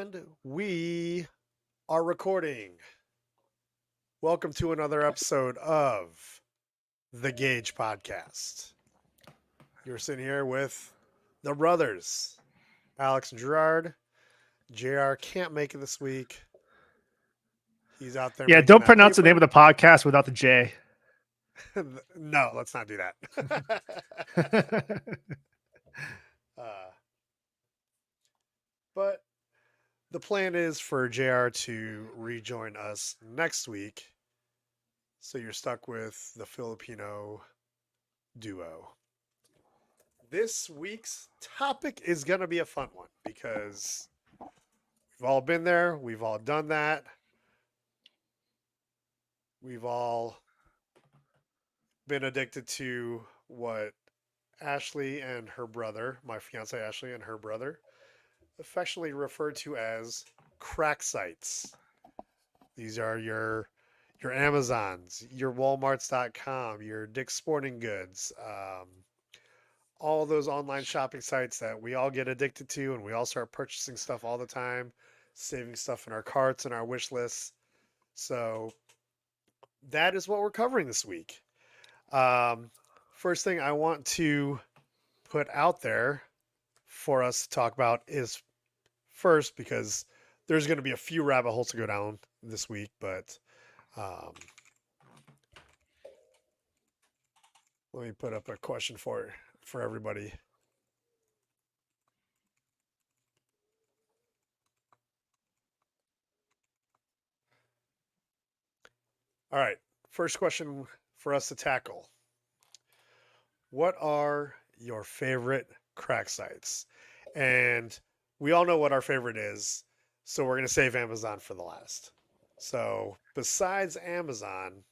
And we are recording. Welcome to another episode of the GAJ Podcast. You're sitting here with the brothers, Alex and Gerard. JR can't make it this week. He's out there Yeah, making don't that pronounce the name of paper. the podcast without the J. No, let's not do that. uh, but the plan is for JR to rejoin us next week. So you're stuck with the Filipino duo. This week's topic is going to be a fun one because we've all been there. We've all done that. We've all been addicted to what Ashley and her brother, my fiance Ashley and her brother, affectionately referred to as crack sites. These are your Amazons, your Walmarts.com, your Dick's Sporting Goods, all those online shopping sites that we all get addicted to and we all start purchasing stuff all the time, saving stuff in our carts and our wish lists. So that is what we're covering this week. First thing I want to put out there for us to talk about is first, because there's going to be a few rabbit holes to go down this week, but um, let me put up a question for everybody. All right. First question for us to tackle. What are your favorite crack sites? And we all know what our favorite is, so we're going to save Amazon for the last. So, besides Amazon,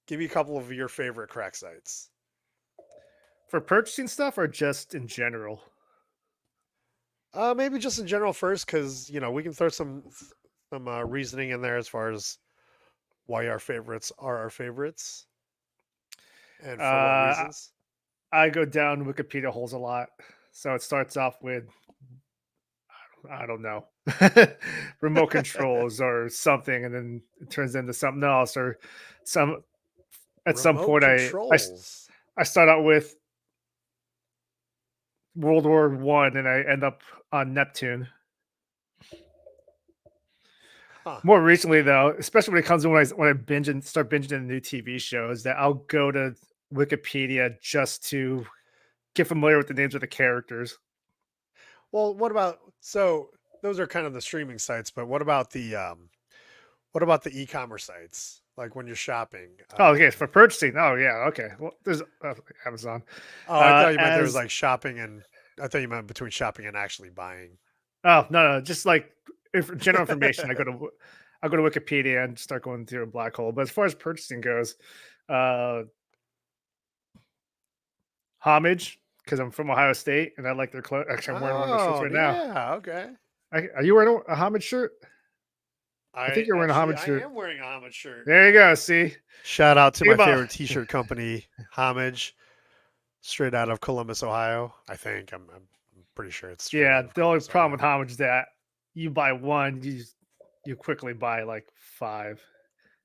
give me a couple of your favorite crack sites. For purchasing stuff or just in general? Maybe just in general first, because we can throw some reasoning in there as far as why our favorites are our favorites, and for what Uh, reasons. I go down Wikipedia holes a lot. So it starts off with, I don't know, remote controls or something, and then it turns into something else. Or some at some Remote point, controls. I start out with World War One, and I end up on Neptune. Huh. More recently, though, especially when it comes to when I binge and start binging the new TV shows, that I'll go to Wikipedia just to get familiar with the names of the characters. Well, what about so those are kind of the streaming sites, but what about the e-commerce sites? Like when you're shopping. Oh, okay, for purchasing. Oh, yeah, okay. Well, there's Amazon. Oh, I thought you meant there was As like shopping and I thought you meant between shopping and actually buying. Oh, no, just like general information. I go to Wikipedia and start going through a black hole. But as far as purchasing goes, uh, Homage, because I'm from Ohio State and I like their clothes. Actually, I'm wearing one of their shirts Oh, right now. yeah, okay. Are you wearing a Homage shirt? I think I you're wearing a actually Homage I shirt. am wearing a homage shirt. There you go. See, Shout out to think my about favorite t-shirt company, Homage, straight out of Columbus, Ohio. I think I'm pretty sure it's straight yeah. out of The only Columbus, problem Ohio. with Homage is that you buy one, you quickly buy like five,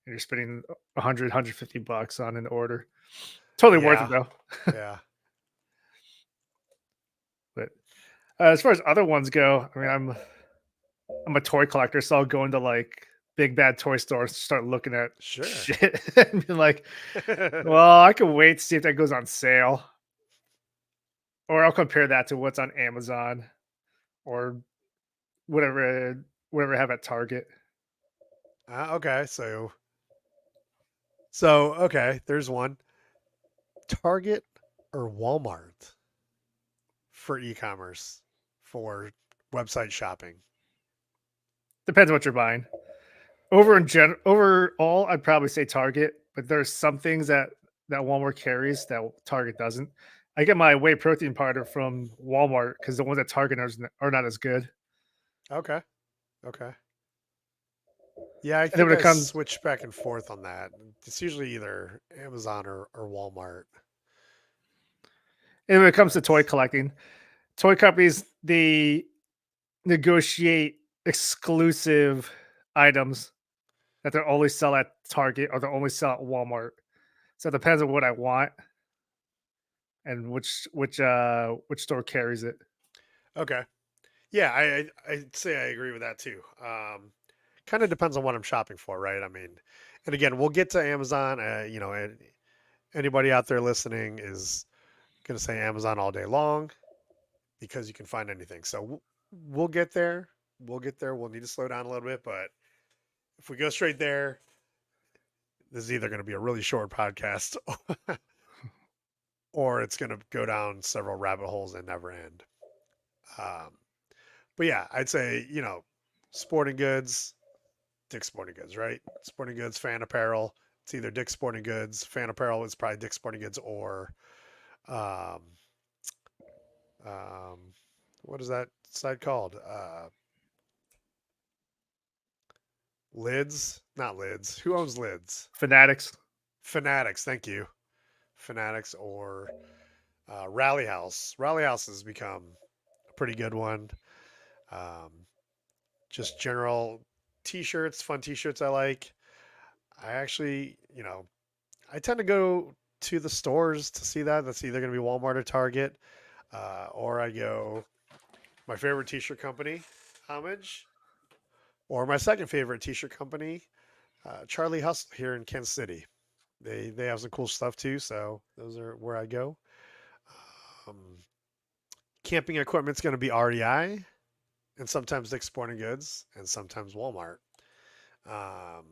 and you're spending 150 bucks on an order. Totally worth it Yeah, though. yeah. But as far as other ones go, I mean, I'm a toy collector, so I'll go into like big bad toy stores, start looking at Sure. shit, and be like, "Well, I can wait to see if that goes on sale," or I'll compare that to what's on Amazon or whatever I have at Target. Okay, so okay, there's one. Target or Walmart for e-commerce for website shopping. Depends on what you're buying. Overall, I'd probably say Target, but there's some things that Walmart carries that Target doesn't. I get my whey protein powder from Walmart because the ones at Target are not as good. Okay. Okay. Yeah, I And then think when it I comes switch back and forth on that. It's usually either Amazon or Walmart. and when it comes to toy But collecting, toy companies, negotiate exclusive items that they only sell at Target or they only sell at Walmart. So it depends on what I want and which store carries it. Okay. Yeah, I'd say I agree with that too. Kind of depends on what I'm shopping for, right? I mean, and again, we'll get to Amazon. And anybody out there listening is going to say Amazon all day long because you can find anything. So we'll get there. We'll get there. We'll need to slow down a little bit, but if we go straight there, this is either going to be a really short podcast or it's going to go down several rabbit holes and never end. Um, but yeah, I'd say, sporting goods, Dick's Sporting Goods, right? Sporting Goods, fan apparel. It's either Dick's Sporting Goods, fan apparel is probably Dick's Sporting Goods, or um, um, what is that site called? Lids? Not Lids. Who owns Lids? Fanatics. Fanatics. Thank you. Fanatics or Rally House. Rally House has become a pretty good one. Um, just general t-shirts, fun t-shirts I like. I actually, I tend to go to the stores to see that. That's either going to be Walmart or Target, or I go my favorite t-shirt company, Homage, or my second favorite t-shirt company, Charlie Hustle here in Kansas City. They have some cool stuff too, so those are where I go. Um, camping equipment's going to be REI, and sometimes Dick's Sporting Goods, and sometimes Walmart. Um,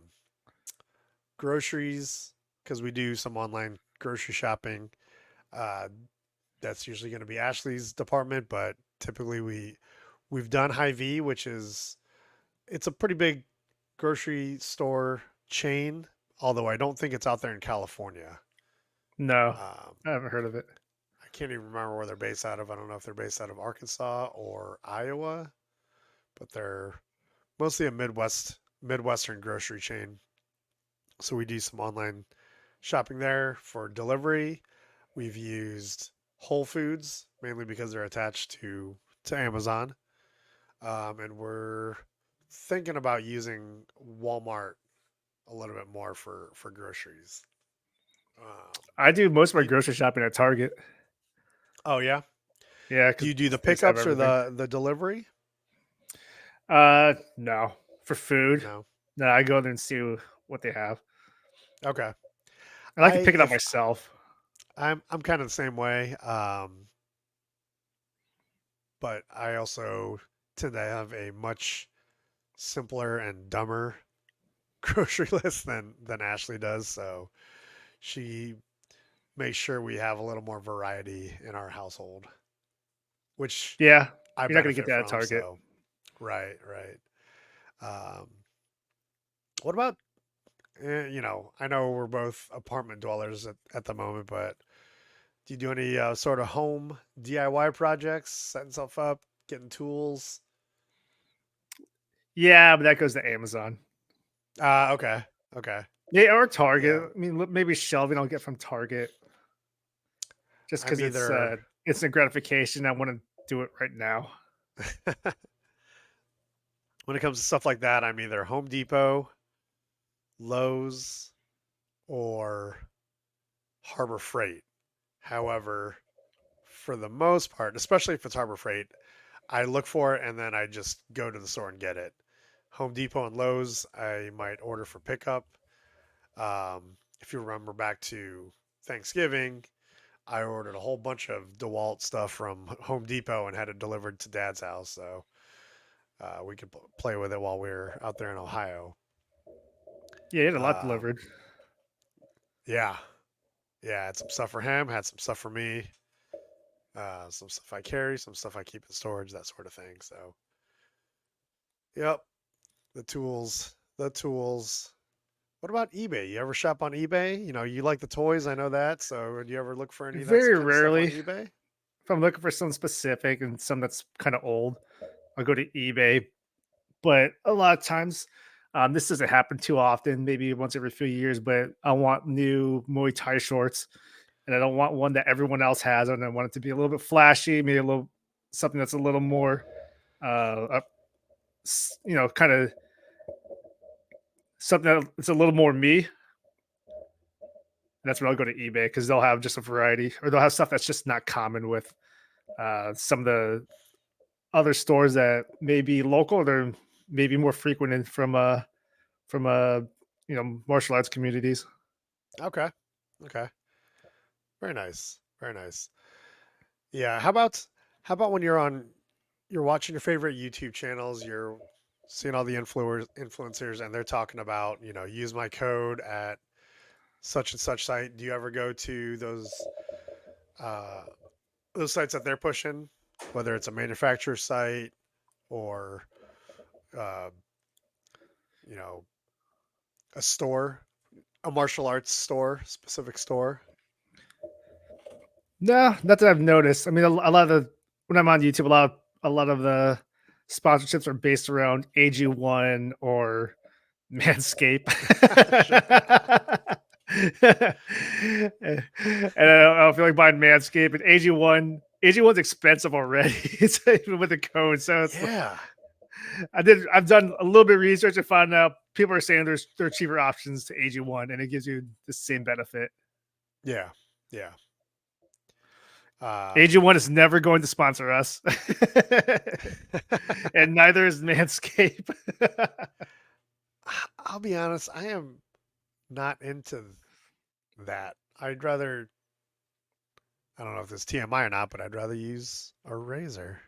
groceries, because we do some online grocery shopping. Uh, that's usually going to be Ashley's department, but typically we've done Hy-Vee, which is it's a pretty big grocery store chain. Although I don't think it's out there in California. No, Um, I haven't heard of it. I can't even remember where they're based out of. I don't know if they're based out of Arkansas or Iowa, but they're mostly a Midwestern grocery chain. So we do some online shopping there for delivery. We've used Whole Foods mainly because they're attached to Amazon, and we're thinking about using Walmart a little bit more for groceries. Um, I do most of my you, grocery shopping at Target. oh yeah, Yeah, do because you do the they just have pickups or everything. the delivery? No, for food. No. No, I go there and see what they have. Okay. I like I to pick it up if myself. I'm kind of the same way, but I also tend to have a much simpler and dumber grocery list than Ashley does. So she makes sure we have a little more variety in our household, which Yeah, I you're not gonna get benefit that at from. Target. So right, right. Um, what about I know we're both apartment dwellers at the moment, but do you do any sort of home DIY projects, setting stuff up, getting tools? Yeah, but that goes to Amazon. Okay, okay, Yeah, or Target. yeah. I mean, maybe shelving I'll get from Target just I'm because it's either instant gratification. I want to do it right now. when it comes to stuff like that, I'm either Home Depot, Lowe's, or Harbor Freight. However, for the most part, especially if it's Harbor Freight, I look for it and then I just go to the store and get it. Home Depot and Lowe's, I might order for pickup. If you remember back to Thanksgiving, I ordered a whole bunch of DeWalt stuff from Home Depot and had it delivered to Dad's house, so we could play with it while we were out there in Ohio. Yeah, you had a lot Um, delivered. yeah, yeah, had some stuff for him, had some stuff for me, some stuff I carry, some stuff I keep in storage, that sort of thing. So, yep, the tools. What about eBay? You ever shop on eBay? You like the toys, I know that. So, do you ever look for any of that Very kind of stuff on rarely, eBay? if I'm looking for something specific and some that's kind of old, I'll go to eBay. But a lot of times, this doesn't happen too often. Maybe once every few years. But I want new Muay Thai shorts, and I don't want one that everyone else has. And I want it to be a little bit flashy, maybe a little something that's a little more up, kind of something that's a little more me. That's when I'll go to eBay because they'll have just a variety, or they'll have stuff that's just not common with some of the other stores that may be local. They're maybe more frequent from martial arts communities. Okay. Okay. Very nice. Very nice. Yeah. How about when you're watching your favorite YouTube channels, you're seeing all the influencers and they're talking about, use my code at such and such site. Do you ever go to uh those sites that they're pushing, whether it's a manufacturer site or uh, you know, a store, a martial arts store, specific store? No, not that I've noticed. I mean, a lot of when I'm on YouTube, a lot of the sponsorships are based around AG1 or Manscape. Sure. And I don't feel like buying Manscaped, and AG1's expensive already. It's even with the code, so it's Yeah. I've done a little bit of research and found out people are saying there are cheaper options to AG1, and it gives you the same benefit. Yeah. Yeah. Uh, AG1 is never going to sponsor us, and neither is Manscaped. I'll be honest, I am not into that. I'd rather, I don't know if this is TMI or not, but I'd rather use a razor.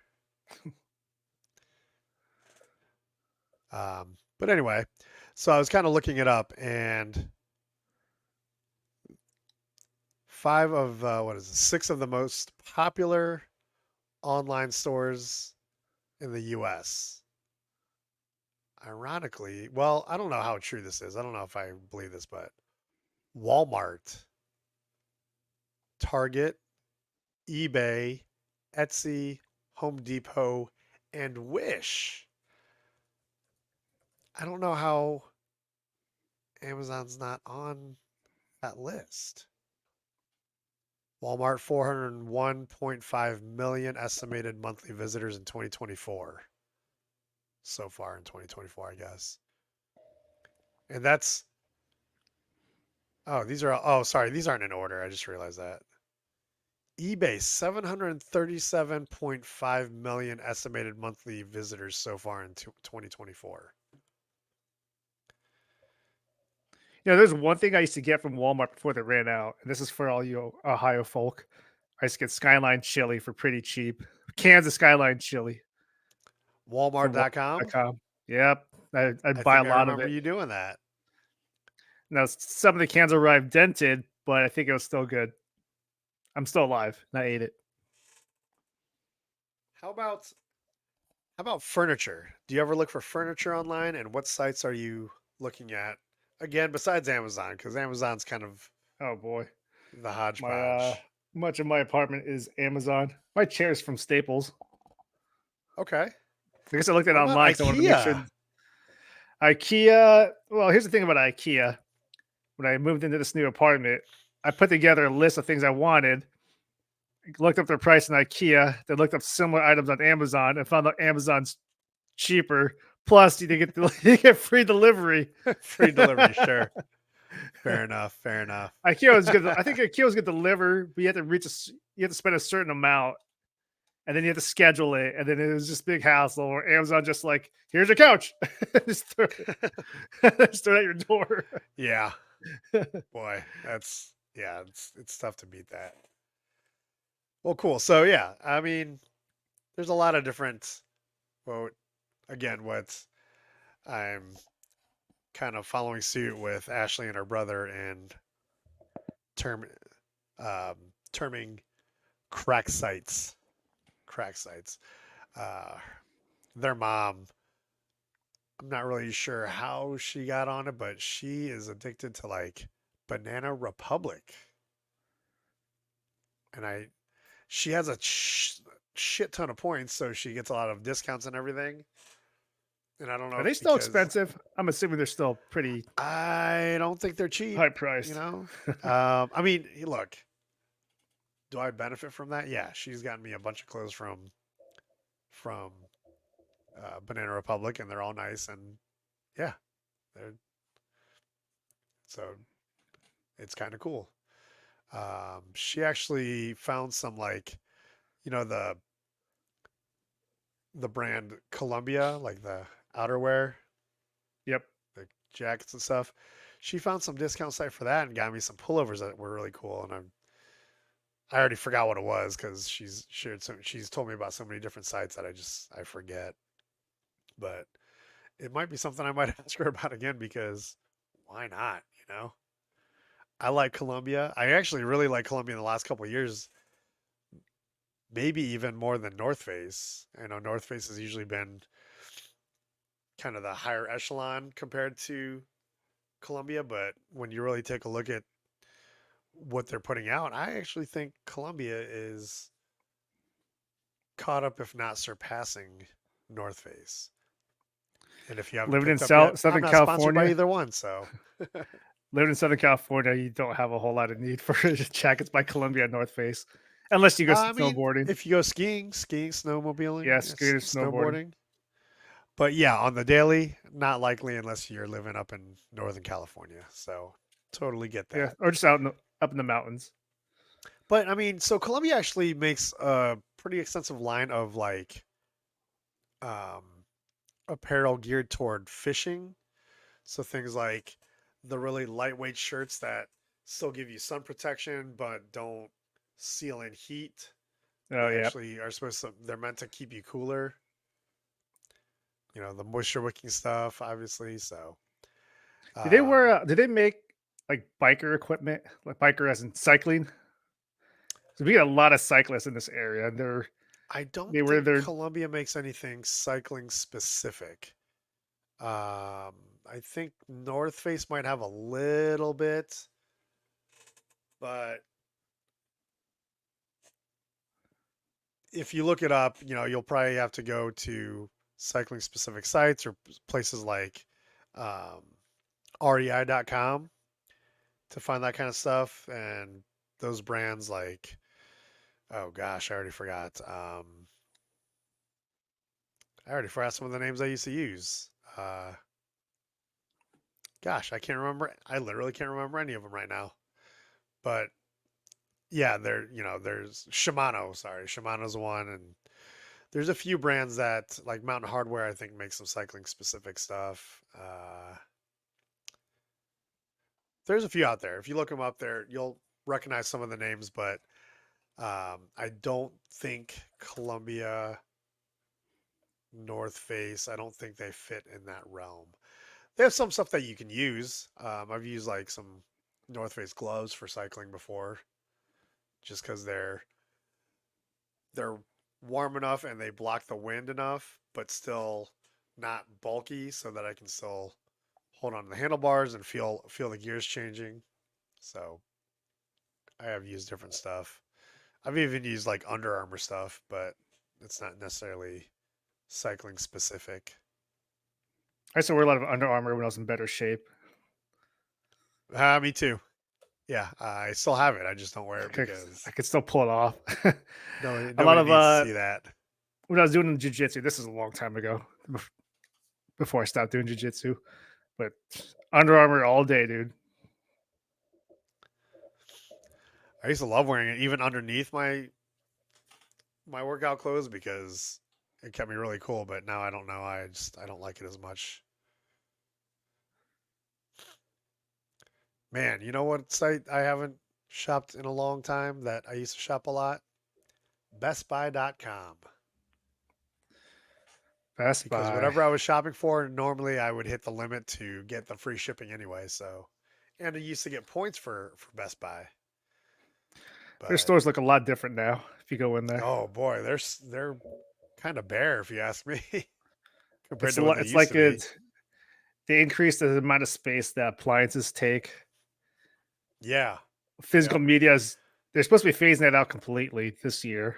But anyway, so I was kind of looking it up, and what is it, six of the most popular online stores in the US. Ironically, well, I don't know how true this is. I don't know if I believe this, but Walmart, Target, eBay, Etsy, Home Depot, and Wish. I don't know how Amazon's not on that list. Walmart 401.5 million estimated monthly visitors in 2024. So far in 2024, I guess. And that's sorry, these aren't in order. I just realized that. eBay 737.5 million estimated monthly visitors so far in 2024. There's one thing I used to get from Walmart before they ran out, and this is for all you Ohio folk. I used to get Skyline chili for pretty cheap. Cans of Skyline chili from Walmart.com. Walmart.com. Yep, I'd I buy a think I lot of remember it. you doing that. Now some of the cans arrived dented, but I think it was still good. I'm still alive, and I ate it. How about how about furniture? Do you ever look for furniture online, and what sites are you looking at? Again, besides Amazon, because Amazon's kind of Oh boy, the my hodgepodge. much of my apartment is Amazon. My chair's from Staples. Okay. I guess I looked at it What about online because I wanted to make sure. IKEA? IKEA. Well, here's the thing about IKEA. When I moved into this new apartment, I put together a list of things I wanted, looked up their price in IKEA, then looked up similar items on Amazon, and found out Amazon's cheaper. Plus, you get you get free delivery. Free delivery, sure. Fair enough. Fair enough. IKEA was good. I think IKEA was good to deliver, but you have to spend a certain amount, and then you have to schedule it, and then it was just big hassle. Or Amazon just like, here's your couch, just throw just throw it at your door. Yeah. Boy, that's yeah, it's tough to beat that. Well, cool. So yeah, I mean, there's a lot of different well, again, what I'm kind of following suit with Ashley and her brother and term um, terming crack sites. Crack sites. Uh, their mom, I'm not really sure how she got on it, but she is addicted to like Banana Republic, and she has a shit ton of points, so she gets a lot of discounts and everything. And I don't know Are if they it's still because expensive? I'm assuming they're still pretty I don't think they're cheap. high You priced. know, I mean, look, do I benefit from that? Yeah, she's gotten me a bunch of clothes from Banana Republic, and they're all nice. And yeah, they're so it's kind of cool. She actually found some like you know the brand Columbia, like the outerwear, Yep. the jackets and stuff. She found some discount site for that and got me some pullovers that were really cool. And I already forgot what it was because she's told me about so many different sites that I forget. But it might be something I might ask her about again because why not? I like Columbia. I actually really like Columbia in the last couple of years, maybe even more than North Face. I know North Face has usually been kind of the higher echelon compared to Columbia, but when you really take a look at what they're putting out, I actually think Columbia is caught up, if not surpassing, North Face. And if you haven't Living in picked up yet, I'm Southern not sponsored by California, either one. So, living in Southern California, you don't have a whole lot of need for jackets by Columbia and North Face, unless you go I mean, snowboarding. if you go skiing, Yeah, snowmobiling, skating, snowboarding. snowboarding. But yeah, on the daily, not likely unless you're living up in Northern California. So, totally get Yeah, that. or just out in up in the mountains. But I mean, so Columbia actually makes a pretty extensive line of like um, apparel geared toward fishing. So things like the really lightweight shirts that still give you sun protection but don't seal in heat. Oh They yeah. actually are they're meant to keep you cooler. The moisture wicking stuff, obviously. So, Did they um, wear? Did they make like biker equipment, like biker as in cycling? So we get a lot of cyclists in this area, and I don't they wear think their Columbia makes anything cycling specific. I think North Face might have a little bit, but if you look it up, you'll probably have to go to cycling specific sites or places like um, rei.com to find that kind of stuff. And those brands like, oh gosh, I already forgot some of the names I used to use. Gosh, I can't remember. I literally can't remember any of them right now. But yeah, there's Shimano. Sorry, Shimano's one, and there's a few brands that like Mountain Hardware. I think makes some cycling specific stuff. There's a few out there. If you look them up there, you'll recognize some of the names. But I don't think Columbia, North Face. I don't think they fit in that realm. They have some stuff that you can use. I've used like some North Face gloves for cycling before, just because they're warm enough and they block the wind enough, but still not bulky, so that I can still hold on to the handlebars and feel the gears changing. So I have used different stuff. I've even used like Under Armour stuff, but it's not necessarily cycling specific. I used to wear a lot of Under Armour when I was in better shape. Me too. Yeah, I still have it. I just don't wear it I because could still pull it off. A lot nobody of needs to see that. when I was doing jiu-jitsu, this is a long time ago, before I stopped doing jiu-jitsu, but Under Armour all day, dude. I used to love wearing it even underneath my workout clothes because it kept me really cool. But now I don't know. I don't like it as much. Man, you know what site I haven't shopped in a long time that I used to shop a lot? BestBuy.com. Best Because Buy. whatever I was shopping for, normally I would hit the limit to get the free shipping anyway. So, and I used to get points for Best Buy. Their But stores look a lot different now if you go in there. oh boy, they're kind of bare if you ask me, compared It's to what they it's used like to be. they increase the amount of space that appliances take. Yeah. Physical Yep. media is they're supposed to be phasing that out completely this year.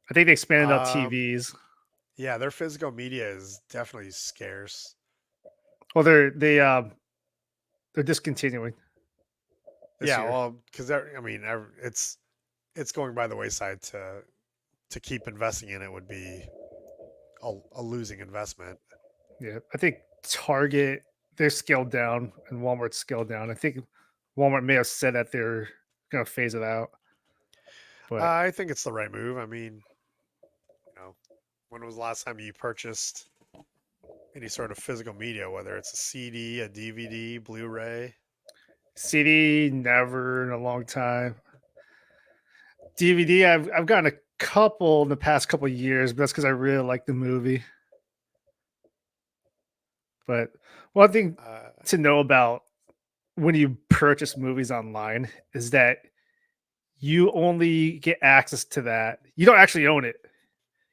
I think they expanded out Um, TVs. yeah, their physical media is definitely scarce. Well, they're discontinuing this Yeah, year. well, because I mean, it's going by the wayside to keep investing in it would be a losing investment. Yeah, I think Target they're scaled down and Walmart's scaled down. I think Walmart may have said that they're gonna phase it out, but I think it's the right move. I mean, you know, when was the last time you purchased any sort of physical media, whether it's a CD, a DVD, Blu-ray? CD never in a long time. DVD I've gotten a couple in the past couple of years, but that's because I really like the movie. But one thing Uh, to know about when you purchase movies online is that you only get access to that. You don't actually own it.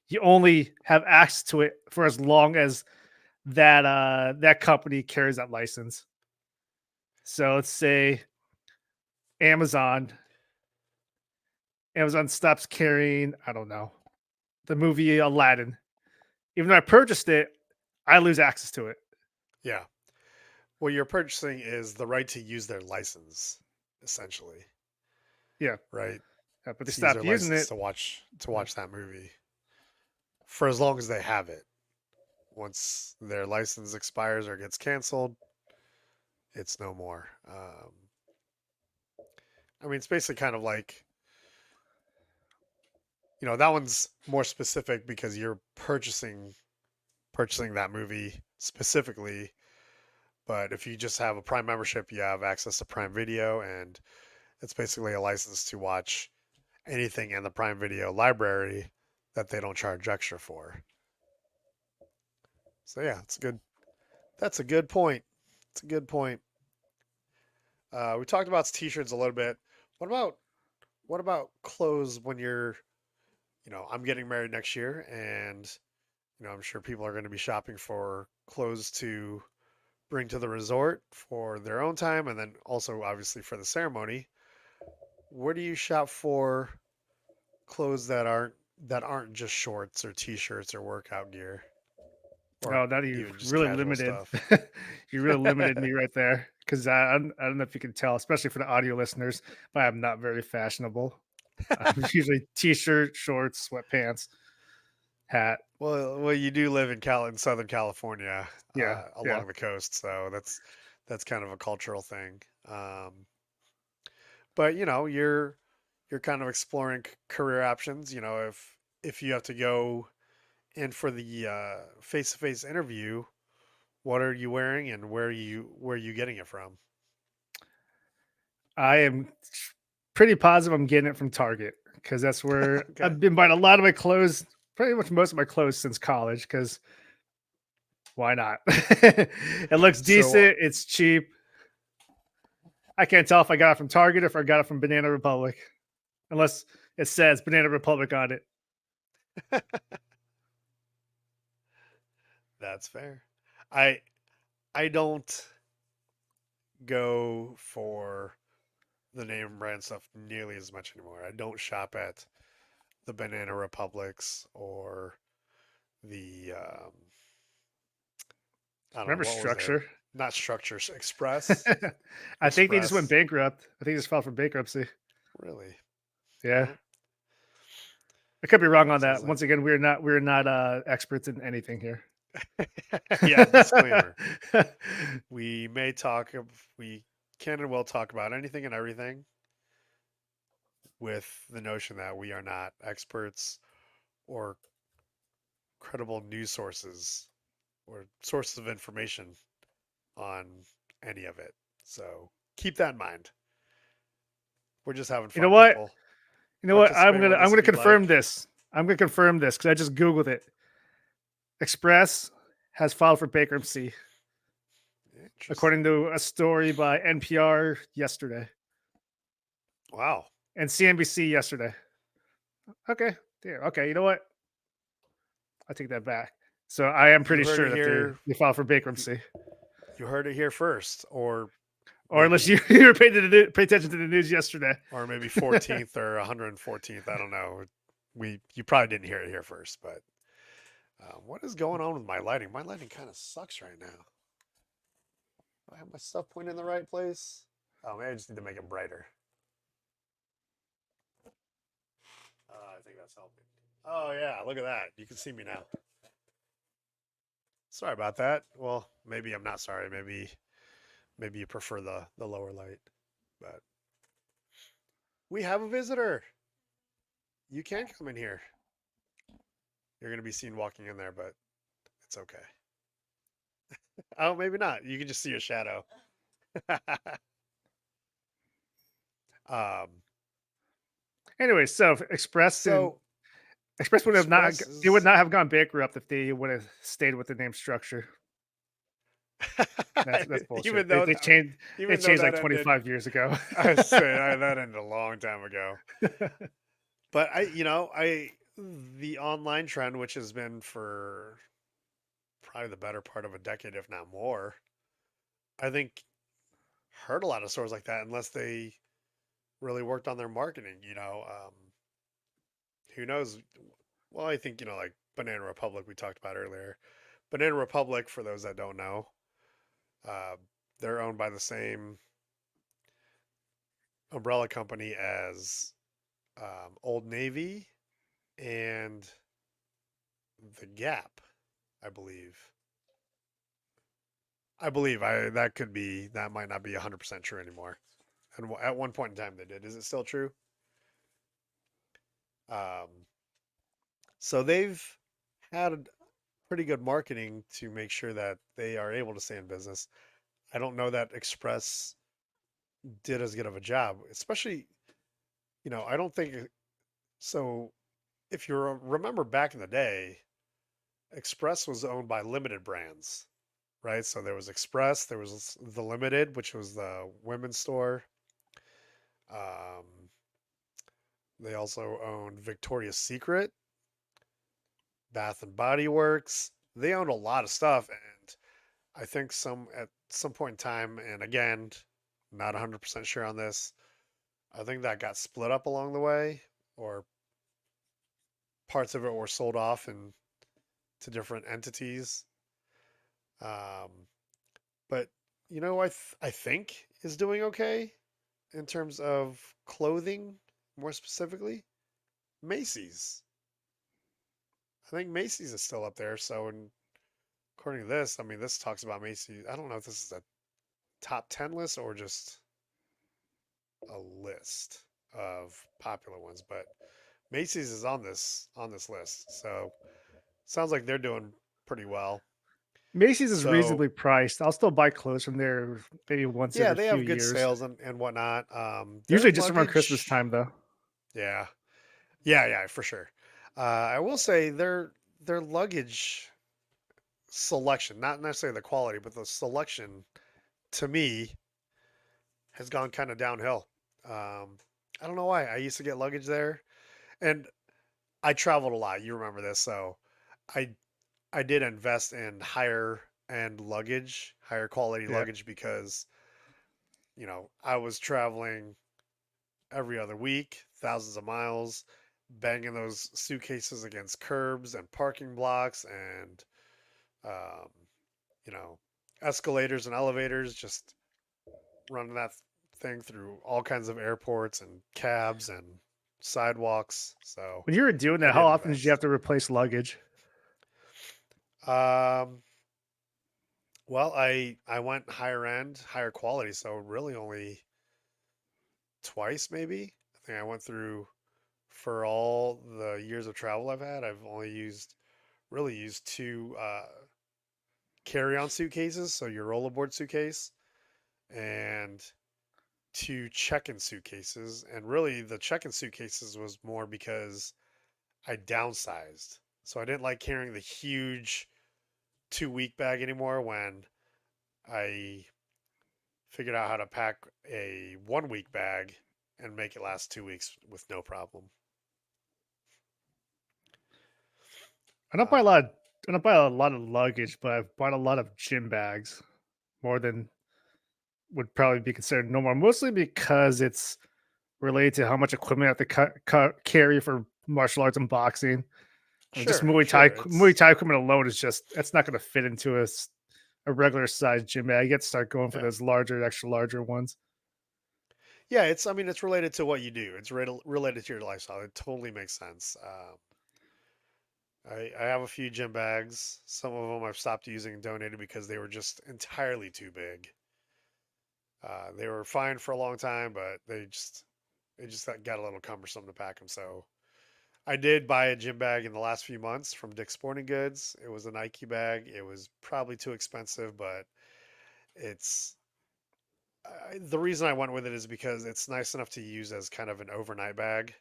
You only have access to it for as long as that company carries that license. So let's say Amazon Amazon stops carrying, I don't know, the movie Aladdin. Even though I purchased it, I lose access to it. yeah. What you're purchasing is the right to use their license, essentially, Yeah, right? but they To use stopped their using license it. to Yeah. watch that movie for as long as they have it. Once their license expires or gets canceled, it's no more. I mean, it's basically kind of like, that one's more specific because you're purchasing that movie specifically. But if you just have a Prime membership, you have access to Prime Video, and it's basically a license to watch anything in the Prime Video library that they don't charge extra for. So yeah, it's good. That's a good point. It's a good point. We talked about t-shirts a little bit. What about clothes when you're, I'm getting married next year, and I'm sure people are going to be shopping for clothes to bring to the resort for their own time, and then also obviously for the ceremony. Where do you shop for clothes that aren't just shorts or t-shirts or workout gear or Oh, that you even just really casual limited. stuff? You really limited me right there because I don't know if you can tell, especially for the audio listeners, but I'm not very fashionable. I'm usually t-shirt, shorts, sweatpants, hat. Well, you do live in Southern California, Yeah, yeah. along the coast, so that's kind of a cultural thing. But you're kind of exploring career options. If you have to go in for the face-to-face interview, what are you wearing and where are you getting it from? I am pretty positive I'm getting it from Target because that's where Okay, I've been buying a lot of my clothes, pretty much most of my clothes since college. Because why not? It looks so decent. It's cheap. I can't tell if I got it from Target or if I got it from Banana Republic, unless it says Banana Republic on it. that's fair. I I don't go for the name brand stuff nearly as much anymore. I don't shop at the Banana Republics or the I don't know Remember what was there. Structure? Not Structures Express. I think they just went Express. bankrupt. I think they just filed for bankruptcy. Really? Yeah, Well, I could be wrong on sounds that. like Once again, we're not experts in anything here. yeah. Disclaimer: we may talk. We can and will talk about anything and everything with the notion that we are not experts or credible news sources or sources of information on any of it. So keep that in mind. We're just having You know fun, what? people. You know what? I'm Participate gonna with I'm us gonna if you'd confirm like. this. I'm gonna confirm this because I just googled it. Express has filed for bankruptcy, Interesting. according to a story by NPR yesterday Wow. and CNBC yesterday. Okay, yeah, okay. You know what? I take that back. So I am You pretty heard sure it that they here. they filed for You, bankruptcy, you heard it here first, or unless you maybe you were pay attention to the news yesterday. 14th or 114th. I don't know. You probably didn't hear it here first, but what is going on with my lighting? My lighting kind of sucks right now. Do I have my stuff pointed in the right place? Oh, maybe I just need to make it brighter. I think that's helping. Oh yeah, look at that. You can see me now. Sorry about that. Well, maybe I'm not sorry. Maybe you prefer the lower light. But we have a visitor. You can come in here. You're gonna be seen walking in there, but it's okay. Oh, maybe not. You can just see your shadow. um. Anyway, so So Express would have not Express they would is not have gone bankrupt if they would have stayed with the name structure. That's bullshit. even though that They even though changed that like ended. 25 years ago. I say that ended a long time ago. But I the online trend, which has been for probably the better part of a decade, if not more, I think hurt a lot of stores like that unless they really worked on their marketing. Who knows? Well, I think like Banana Republic we talked about earlier. Banana Republic, for those that don't know, uh, they're owned by the same umbrella company as Old Navy and the Gap, I believe. I that could be that might not be 100% true anymore. And at one point in time they did. Is it still true? Um, so they've had pretty good marketing to make sure that they are able to stay in business. I don't know that Express did as good of a job, especially, I don't think so. If you remember back in the day, Express was owned by limited brands, right? So there was Express, there was the Limited, which was the women's store. Um, they also owned Victoria's Secret, Bath and Body Works. They owned a lot of stuff, and I think some at some point in time, and again, not 100% sure on this. I think that got split up along the way, or parts of it were sold off and to different entities. Um, but I think is doing okay in terms of clothing, more specifically, Macy's. I think Macy's is still up there. So, according to this, I mean, this talks about Macy's. I don't know if this is a top 10 list or just a list of popular ones, but Macy's is on this list. So, sounds like they're doing pretty well. Macy's is So, reasonably priced. I'll still buy clothes from there maybe once yeah, every they few have good years. sales and whatnot. Their Usually just around Christmas luggage, time though. yeah, yeah, for sure. I will say their luggage selection, not necessarily the quality, but the selection to me has gone kind of downhill. Um, I don't know why. I used to get luggage there, and I traveled a lot. You remember this, so I I did invest in higher end luggage, higher quality Yeah. luggage because I was traveling every other week, thousands of miles, banging those suitcases against curbs and parking blocks and um, you know escalators and elevators, just running that thing through all kinds of airports and cabs and sidewalks. So When you were doing I that, how did often did you have invest. to replace luggage? Um, well, I went higher end, higher quality, so really only twice maybe. I think I went through for all the years of travel I've had. I've only really used two carry-on suitcases, so your rollerboard suitcase, and two check-in suitcases. And really, the check-in suitcases was more because I downsized. So I didn't like carrying the huge 2 week bag anymore when I figured out how to pack a 1 week bag and make it last 2 weeks with no problem. I don't buy a Um, lot. I don't buy a lot of luggage, but I've bought a lot of gym bags more than would probably be considered normal. Mostly because it's related to how much equipment I have to carry for martial arts and boxing. Just sure, sure. Muay It's Thai equipment alone is just that's not going to fit into a regular size gym bag. You have to start going for yeah, those larger, extra larger ones. yeah. It's I mean it's related to what you do. It's related to your lifestyle. It totally makes sense. I have a few gym bags. Some of them I've stopped using and donated because they were just entirely too big. They were fine for a long time, but they just got a little cumbersome to pack them. So I did buy a gym bag in the last few months from Dick's Sporting Goods. It was a Nike bag. It was probably too expensive, but it's the reason I went with it is because it's nice enough to use as kind of an overnight bag.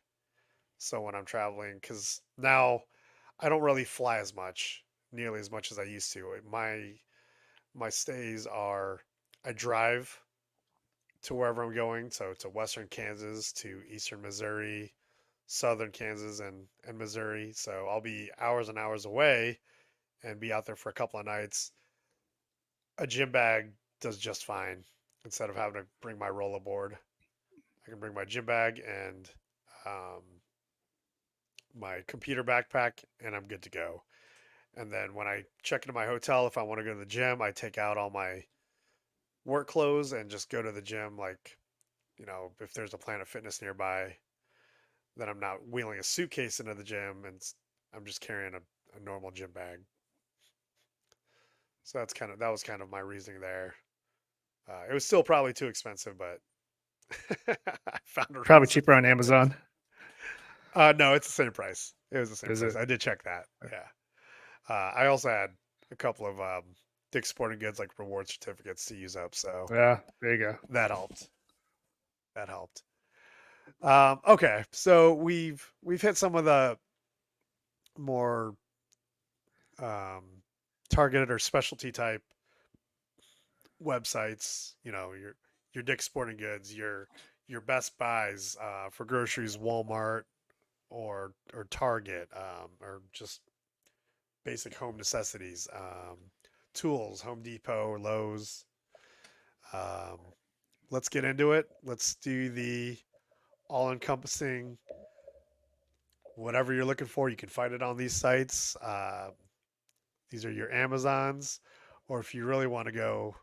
So when I'm traveling, because now I don't really fly as much, nearly as much as I used to. My stays are I drive to wherever I'm going, so to Western Kansas, to Eastern Missouri, Southern Kansas, and Missouri. So I'll be hours and hours away and be out there for a couple of nights. A gym bag does just fine instead of having to bring my rollerboard. I can bring my gym bag and um, my computer backpack, and I'm good to go. And then when I check into my hotel, if I want to go to the gym, I take out all my work clothes and just go to the gym. Like, if there's a Planet Fitness nearby, then I'm not wheeling a suitcase into the gym and I'm just carrying a normal gym bag. So that was kind of my reasoning there. It was still probably too expensive, but I found a Probably reason cheaper on for it. Amazon. No, it's the same price. It was the same Is price. it? I did check that. Yeah. I also had a couple of Dick's Sporting Goods like reward certificates to use up, so Yeah, there you go. that helped. That helped. Okay, so we've hit some of the more um, targeted or specialty type websites. Your Dick's Sporting Goods, your Best Buys for groceries, Walmart or Target, or just basic home necessities, tools, Home Depot or Lowe's. Um, let's get into it. Let's do the all encompassing whatever you're looking for. You can find it on these sites. These are your Amazons, or if you really want to go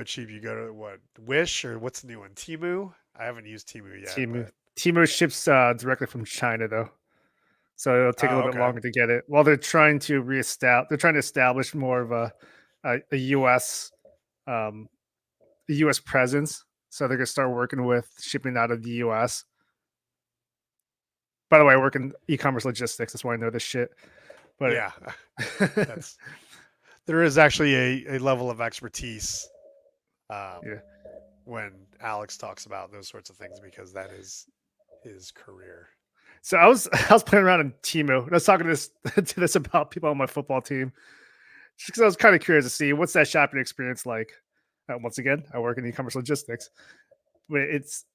cheap, you go to what Wish or what's the new one, Timu. I haven't used Timu yet, Timu but Timu ships directly from China though, so it'll take a oh, little bit okay, longer to get it. While they're trying to reestablish, they're trying to establish more of a U.S. Um, a U.S. presence. So they're gonna start working with shipping out of the U.S. By the way, I work in e-commerce logistics. That's why I know this shit. But yeah, that's there is actually a level of expertise um, yeah. when Alex talks about those sorts of things because that is his career. So I was playing around in Temu. And I was talking to this about people on my football team, just because I was kind of curious to see what's that shopping experience like. Once again, I work in e-commerce logistics, but it's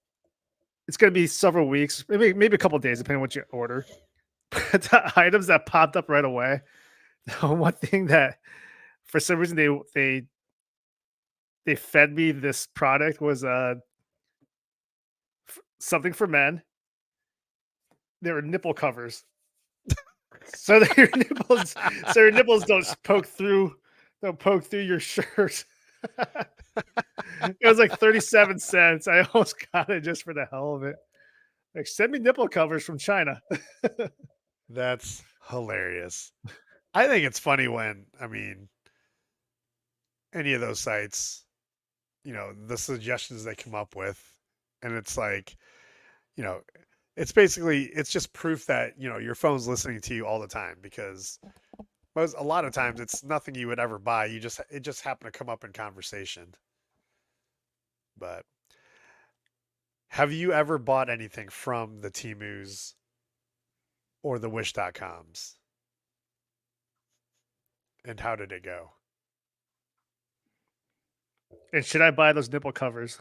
going to be several weeks, maybe a couple of days, depending on what you order. But the items that popped up right away, the one thing that for some reason they fed me this product was something for men. They were nipple covers, so that your nipples don't poke through your shirt. It was like 37 cents. I almost got it just for the hell of it. Like, send me nipple covers from China. That's hilarious. I think it's funny when, I mean, any of those sites, the suggestions they come up with, and it's like, you know, it's just proof that, your phone's listening to you all the time because a lot of times it's nothing you would ever buy. It just happened to come up in conversation. But have you ever bought anything from the Temus or the Wish.coms? And how did it go? And should I buy those nipple covers?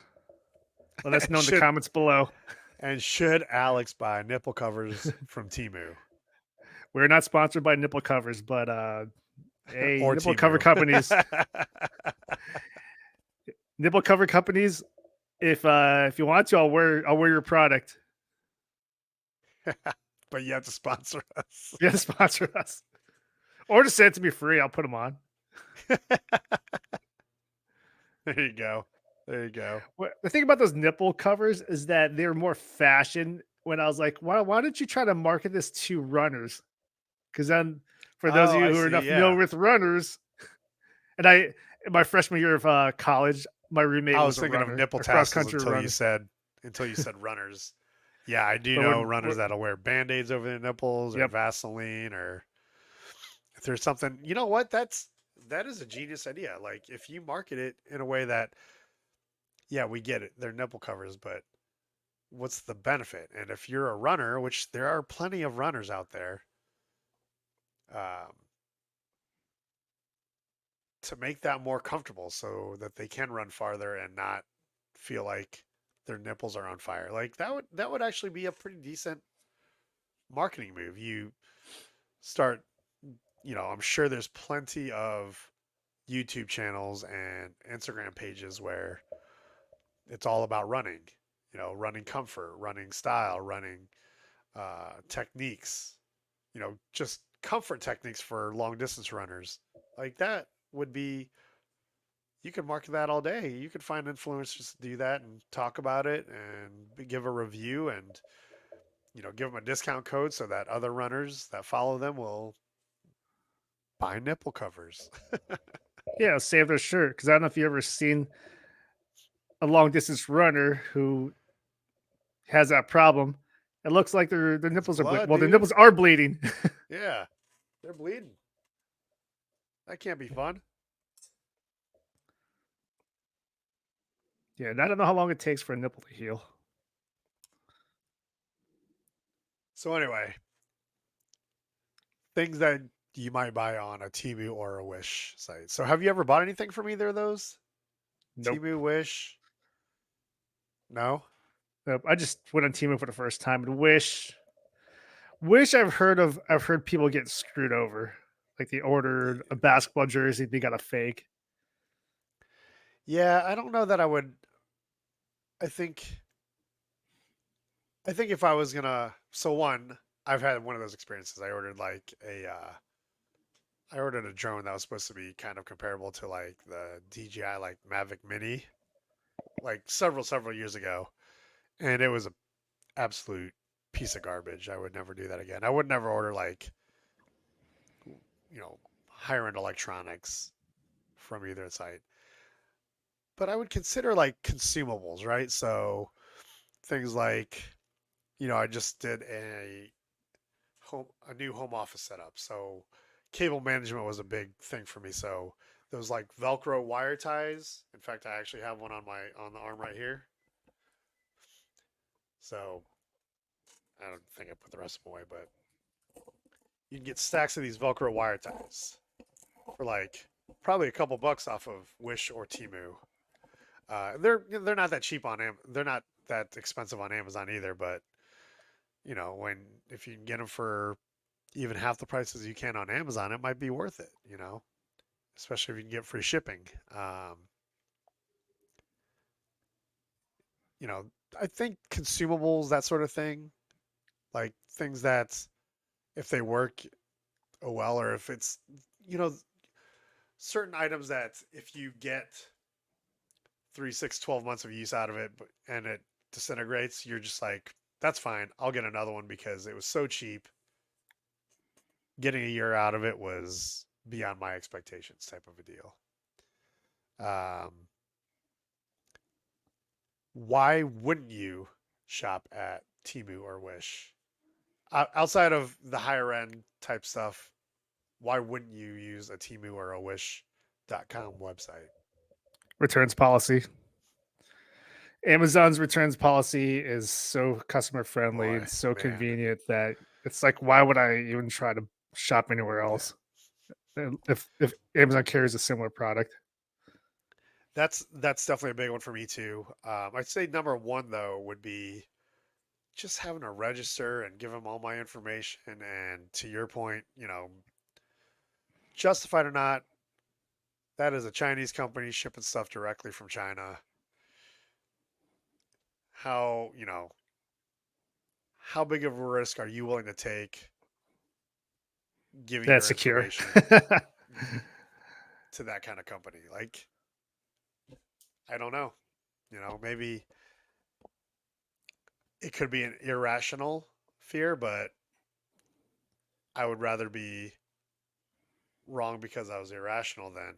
Let us And know in the should comments below. should Alex buy nipple covers from Timu We're not sponsored by nipple covers, but hey, or Timu? nipple cover companies, if you want to, I'll wear your product. But you have to sponsor us. You have to sponsor us. Or just send it to me free. I'll put them on. There you go. There you go. The thing about those nipple covers is that they're more fashion. When I was like, why don't you try to market this to runners? Because then, for those of Oh, you I who are see. not familiar Yeah. with runners, and I, in my freshman year of college, my roommate I was was a thinking of runner, nipple a cross tassels country runner. until you said runners. Yeah, I do But know when, runners that'll wear band-aids over their nipples or yep, Vaseline or if there's something, you know what? That is a genius idea. Like if you market it in a way that yeah, we get it. They're nipple covers, but what's the benefit? And if you're a runner, which there are plenty of runners out there, um, to make that more comfortable so that they can run farther and not feel like their nipples are on fire. Like that would actually be a pretty decent marketing move. You start, I'm sure there's plenty of YouTube channels and Instagram pages where it's all about running, running comfort, running style, running techniques, just comfort techniques for long distance runners. Like that would be, you could market that all day. You could find influencers to do that and talk about it and give a review and, give them a discount code so that other runners that follow them will buy nipple covers. yeah, save their shirt. Because I don't know if you ever seen a long distance runner who has that problem. It looks like their It's nipples are blood, well, their dude. nipples are bleeding. Yeah, they're bleeding. That can't be fun. Yeah, and I don't know how long it takes for a nipple to heal. So anyway, things that you might buy on a Temu or a Wish site. So have you ever bought anything from either of those? Nope. Temu, Wish? No? Nope. I just went on Temu for the first time and wish I've heard people get screwed over. Like they ordered a basketball jersey, they got a fake. Yeah, I don't know that I would. I think if I was gonna, so one, I've had one of those experiences. I ordered a drone that was supposed to be kind of comparable to like the DJI like Mavic Mini, like several years ago, and it was an absolute piece of garbage. I would never do that again. I would never order like you know higher end electronics from either site. But I would consider like consumables, right? So things like, I just did a new home office setup. So cable management was a big thing for me. So those like Velcro wire ties. In fact, I actually have one on the arm right here. So I don't think I put the rest of them away, but you can get stacks of these Velcro wire ties for like probably a couple bucks off of Wish or Temu. They're not that cheap they're not that expensive on Amazon either, but when if you can get them for even half the prices you can on Amazon, it might be worth it, especially if you can get free shipping. Um, you know, I think consumables, that sort of thing, like things that if they work well, or if it's, you know, certain items that if you get 3, 6, 12 months of use out of it and it disintegrates, you're just like, that's fine. I'll get another one because it was so cheap. Getting a year out of it was beyond my expectations type of a deal. Um, why wouldn't you shop at Timu or Wish? Outside of the higher end type stuff, why wouldn't you use a Timu or a Wish.com website? Returns policy. Amazon's returns policy is so customer friendly Boy, and so man. convenient that it's like, why would I even try to shop anywhere Yeah. else if Amazon carries a similar product? That's definitely a big one for me too. I'd say number one though would be just having to register and give them all my information. And to your point, justified or not, that is a Chinese company shipping stuff directly from China. How, how big of a risk are you willing to take giving That's your secure. information to that kind of company? Like, I don't know. Maybe it could be an irrational fear, but I would rather be wrong because I was irrational than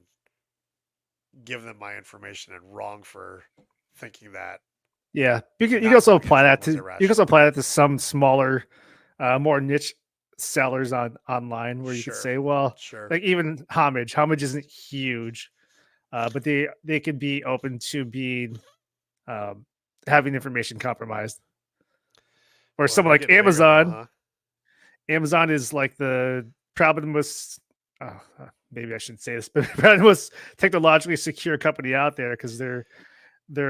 give them my information and wrong for thinking that Yeah, you can not also knowing apply anything that was to you can also irrational. apply that to some smaller, more niche sellers on online where you could Sure, say, well, sure, like even homage isn't huge, but they could be open to being um, having information compromised. Or boy, someone they're like getting bigger now, Amazon. huh? Amazon is like the probably the most maybe I shouldn't say this, but probably the most technologically secure company out there because their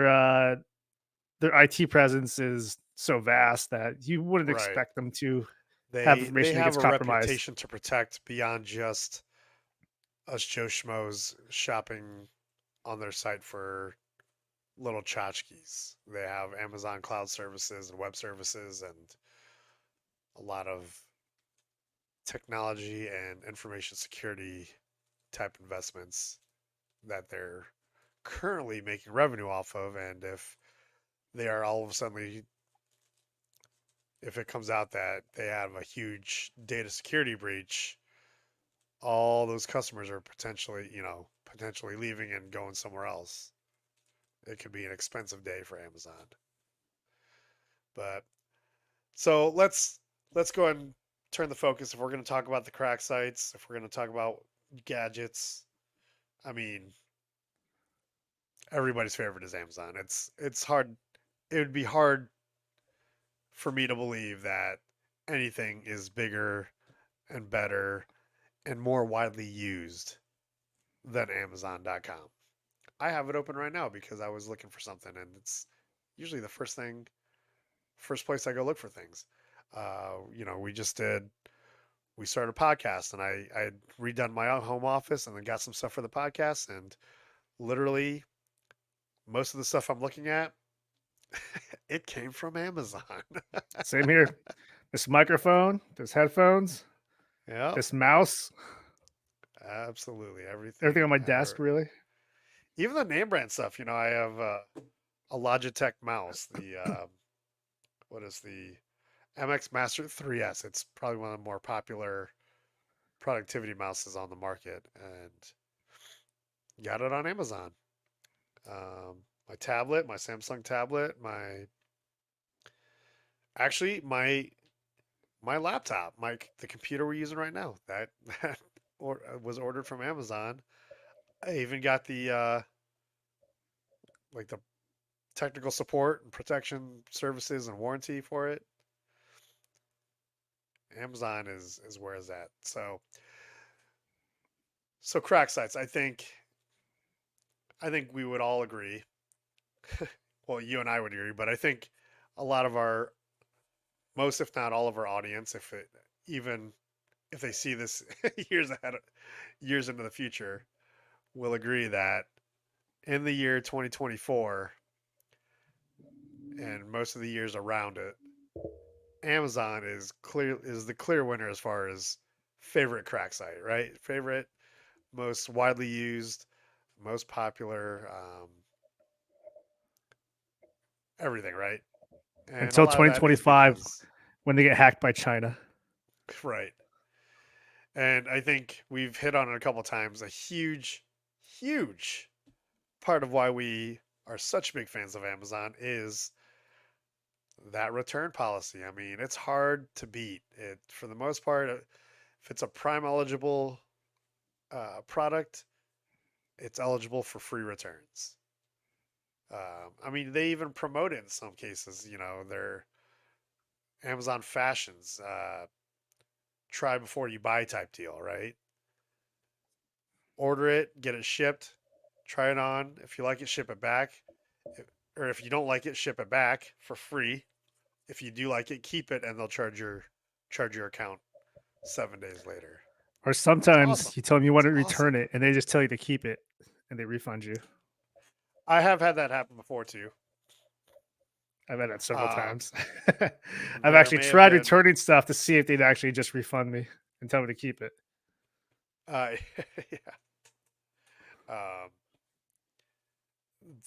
uh, their IT presence is so vast that you wouldn't Right. expect them to have They information that have gets a compromised. reputation to protect beyond just us Joe Schmoes shopping on their site for little tchotchkes. They have Amazon cloud services and web services and a lot of technology and information security type investments that they're currently making revenue off of. And if they are all of a sudden, if it comes out that they have a huge data security breach, all those customers are potentially leaving and going somewhere else. It could be an expensive day for Amazon. But so let's go ahead and turn the focus. If we're going to talk about the crack sites, if we're going to talk about gadgets, I mean, everybody's favorite is Amazon. It's hard. It would be hard for me to believe that anything is bigger and better and more widely used than Amazon.com. I have it open right now because I was looking for something, and it's usually the first place I go look for things. We started a podcast, and I had redone my own home office, and then got some stuff for the podcast, and literally most of the stuff I'm looking at, it came from Amazon. Same here. This microphone, this headphones, Yep, this mouse, absolutely everything everything on my desk, ever. really. Even the name brand stuff. I have a Logitech mouse. The what is the MX Master 3S? It's probably one of the more popular productivity mouses on the market, and got it on Amazon. My tablet, my Samsung tablet, my actually my laptop, the computer we're using right now, that was ordered from Amazon. I even got the like the technical support and protection services and warranty for it. Amazon is where it's at. So crack sites. I think we would all agree. Well, you and I would agree, but I think a lot of our most, if not all of our audience, even if they see this years into the future, will agree that in the year 2024 and most of the years around it, Amazon is the clear winner as far as favorite crack site, right? Favorite, most widely used, most popular, everything, right? And a Until lot of that is 2025 because, when they get hacked by China. right. And I think we've hit on it a couple times. A huge, huge part of why we are such big fans of Amazon is that return policy. I mean, it's hard to beat. It for the most part, if it's a Prime eligible product, it's eligible for free returns. I mean, they even promote it in some cases. Their Amazon Fashions try before you buy type deal, right? Order it, get it shipped, try it on. If you like it, ship it back. Or if you don't like it, ship it back for free. If you do like it, keep it, and they'll charge your account 7 days later. Or It's awesome. sometimes you tell them you want It's to awesome. return it and they just tell you to keep it and they refund you. I have had that happen before too. I've had that several Um, times. I've there actually may have tried been, returning stuff to see if they'd actually just refund me and tell me to keep it. yeah. Um,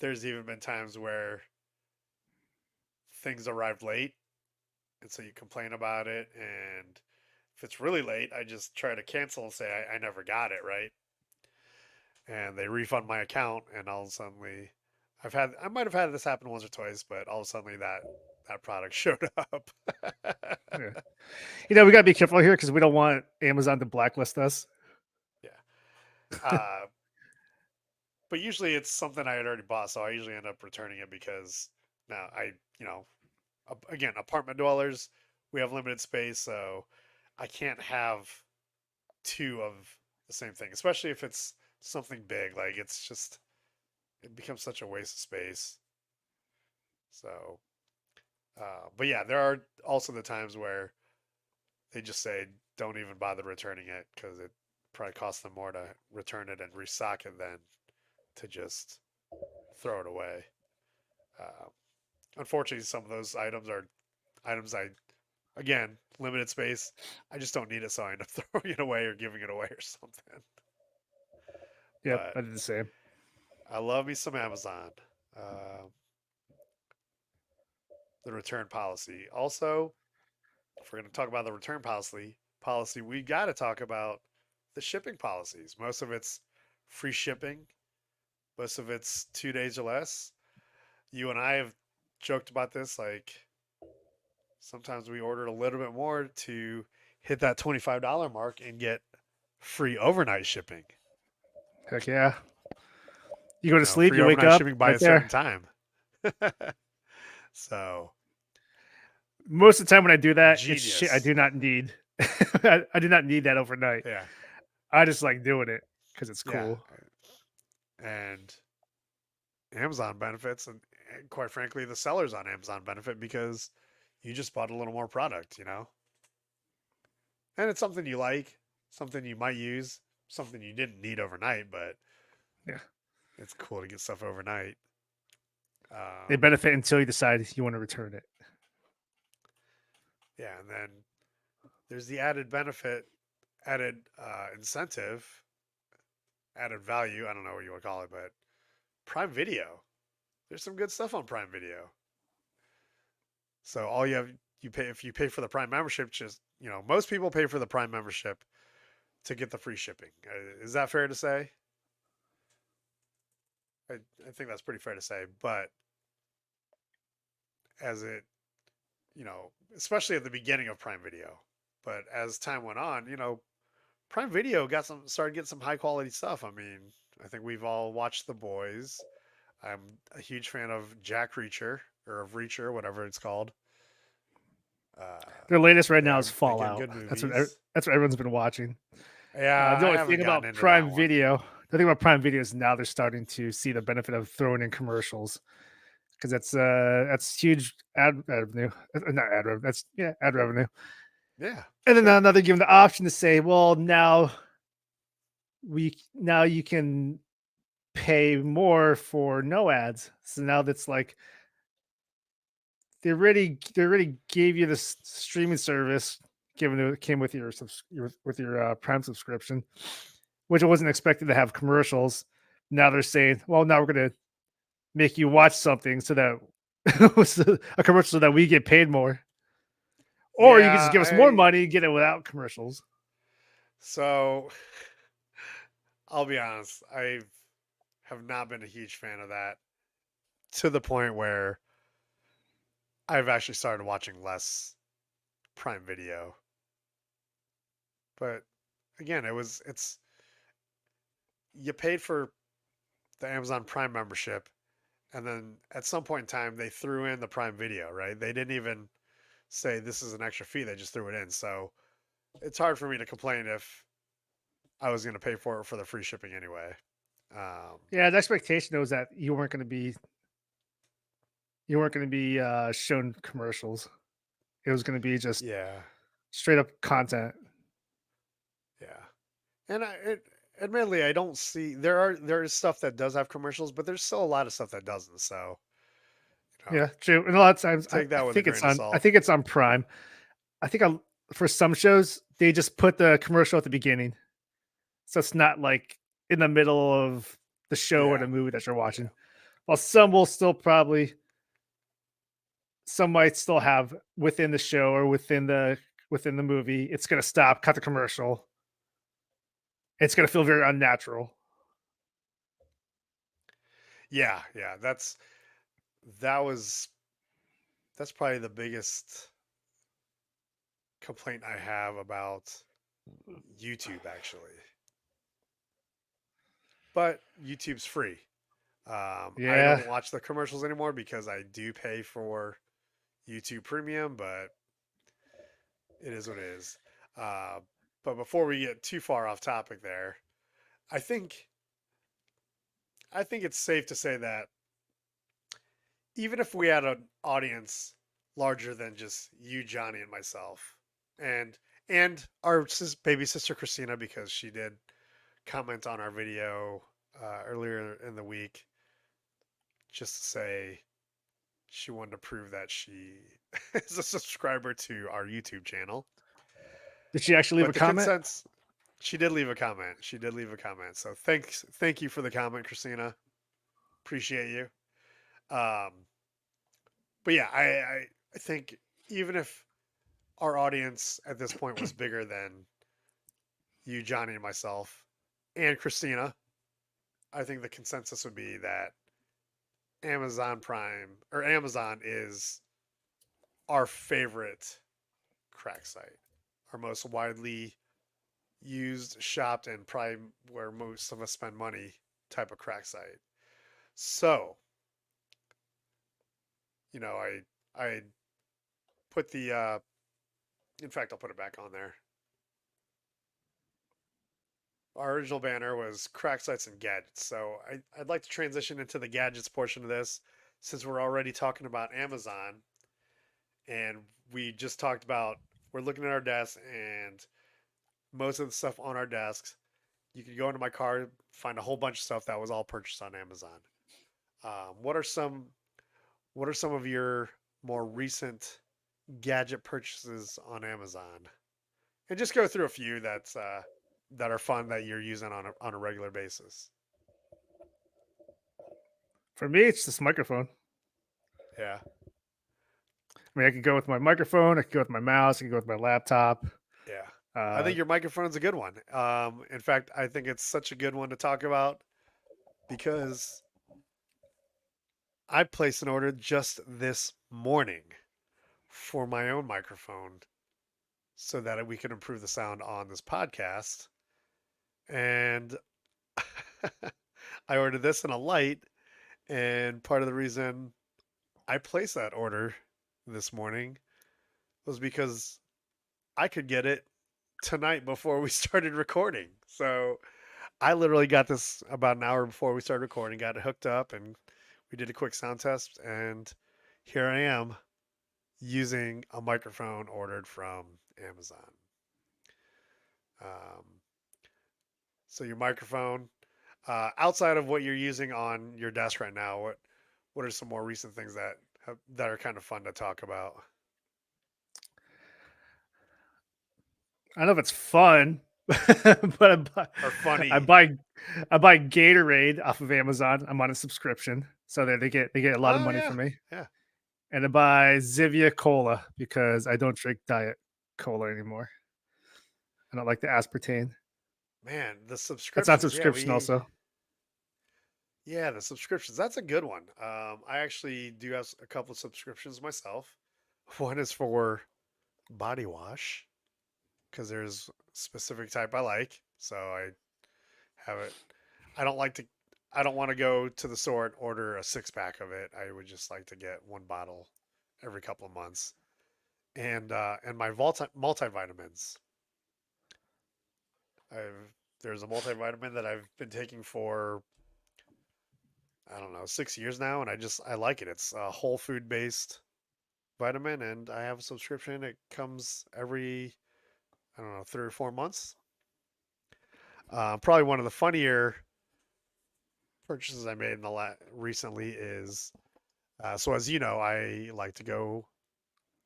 there's even been times where things arrived late, and so you complain about it, and If it's really late, I just try to cancel and say I never got it, right? And they refund my account, and all of a sudden, I might have had this happen once or twice, but all of a sudden that product showed up. Yeah. We got to be careful here because we don't want Amazon to blacklist us. Yeah. Uh, but usually it's something I had already bought, so I usually end up returning it because now you know, again, apartment dwellers, we have limited space, so I can't have two of the same thing, especially if it's something big. Like it becomes such a waste of space. So, but yeah, there are also the times where they just say don't even bother returning it because it probably costs them more to return it and restock it than to just throw it away. Uh, Unfortunately, some of those items are items again, limited space. I just don't need it, so I end up throwing it away or giving it away or something. Yep, But I did the same. I love me some Amazon. Uh, the return policy. Also, if we're going to talk about the return policy, we got to talk about the shipping policies. Most of it's free shipping. Most of it's 2 days or less. You and I have joked about this. Like sometimes we ordered a little bit more to hit that $25 mark and get free overnight shipping. Heck yeah. You go to sleep, Free you wake overnight up shipping by right a certain there. time. So Most of the time when I do that, it's shit I genius. do not need. I do not need that overnight. Yeah. I just like doing it because it's Yeah. cool. And Amazon benefits, and quite frankly, the sellers on Amazon benefit because you just bought a little more product. And it's something you like, something you might use, something you didn't need overnight, but Yeah. it's cool to get stuff overnight. They Um, benefit until you decide you want to return it. yeah, and then there's the added benefit, added incentive, added value. I don't know what you would call it, but Prime Video. There's some good stuff on Prime Video. So all you pay if you pay for the Prime membership, just most people pay for the Prime membership to get the free shipping. Is that fair to say? I think that's pretty fair to say. But as especially at the beginning of Prime Video, but as time went on, Prime Video started getting some high quality stuff. I mean, I think we've all watched The Boys. I'm a huge fan of Jack Reacher or of Reacher, whatever it's called. Uh, Their latest right they now have is again Fallout. good That's what movies. that's what everyone's been watching. Yeah, The I only haven't thing gotten about into that Prime one. Video, the thing about Prime Video is now they're starting to see the benefit of throwing in commercials because that's huge ad revenue. Not ad revenue. That's ad revenue. Yeah, And then sure. now they're given the option to say, well, now you can pay more for no ads. So now that's like they already gave you this streaming service given it came with your Prime subscription, which I wasn't expected to have commercials. Now they're saying, well, now we're gonna make you watch something so that a commercial so that we get paid more. Or you can just Yeah, give us more I money and get it without commercials. so I'll be honest, I have not been a huge fan of that to the point where I've actually started watching less Prime Video. But again, it's you paid for the Amazon Prime membership, and then at some point in time they threw in the Prime Video, right? They didn't even say this is an extra fee, they just threw it in. So it's hard for me to complain if I was going to pay for it for the free shipping anyway. Um, Yeah, the expectation was that you weren't going to be shown commercials. It was going to be just yeah, straight up content. yeah. And admittedly, I don't see there is stuff that does have commercials, but there's still a lot of stuff that doesn't. So you know, Yeah, true. And a lot of times, take I that with a think it's grain of on. I salt. think it's on Prime. I think for some shows they just put the commercial at the beginning, so it's not like in the middle of the show or Yeah, the movie that you're yeah, watching. While some will still probably some might still have within the show or within the within the movie. It's going to stop, cut the commercial. It's going to feel very unnatural. Yeah, yeah. That was that's probably the biggest complaint I have about YouTube actually. But YouTube's free. I Yeah. don't watch the commercials anymore because I do pay for YouTube Premium, but it is what it is. Uh, but before we get too far off topic there, I think I think it's safe to say that even if we had an audience larger than just you, Johnny, and myself, and our baby sister Christina, because she did comment on our video earlier in the week, just to say she wanted to prove that she is a subscriber to our YouTube channel. Did she actually leave a But the comment? consensus, she did leave a comment. She did leave a comment. So thank you for the comment, Christina. Appreciate you. Um, but yeah, I think even if our audience at this point was bigger than you, Johnny, and myself, and Christina, I think the consensus would be that Amazon Prime or Amazon is our favorite crack site, our most widely used, shopped, and probably where most of us spend money type of crack site. So, I put the in fact I'll put it back on there. Our original banner was crack sites and gadgets. So I'd like to transition into the gadgets portion of this since we're already talking about Amazon and we just talked about we're looking at our desks and most of the stuff on our desks. You could go into my car, find a whole bunch of stuff that was all purchased on Amazon. Um, what are some What are some of your more recent gadget purchases on Amazon? And just go through a few that are fun that you're using on a regular basis. For me, it's this microphone. Yeah, I mean, I could go with my microphone. I could go with my mouse. I could go with my laptop. yeah. I Uh, think your microphone's a good one. In fact, I think it's such a good one to talk about because I placed an order just this morning for my own microphone so that we can improve the sound on this podcast. And I ordered this in a light, and part of the reason I placed that order this morning was because I could get it tonight before we started recording. So I literally got this about an hour before we started recording, got it hooked up, and we did a quick sound test. And here I am using a microphone ordered from Amazon. Um, so your microphone, outside of what you're using on your desk right now, what are some more recent things that are kind of fun to talk about? I don't know if it's fun, but Or I funny? buy I buy Gatorade off of Amazon. I'm on a subscription, so they get a lot of Oh money yeah, from me. yeah. And I buy Zivia Cola because I don't drink Diet Cola anymore. I don't like the aspartame. Man, the That's on subscriptions. subscription also. The subscriptions. That's a good one. I actually do have a couple of subscriptions myself. One is for body wash because there's a specific type I like, so I have it. I don't like to. I don't want to go to the store and order a six pack of it. I would just like to get one bottle every couple of months. And my multivitamins. There's a multivitamin that I've been taking for I don't know 6 years now, and I like it. It's a whole food based vitamin, and I have a subscription. It comes every I don't know 3 or 4 months. Probably one of the funnier purchases I made in the recently is so as you know, I like to go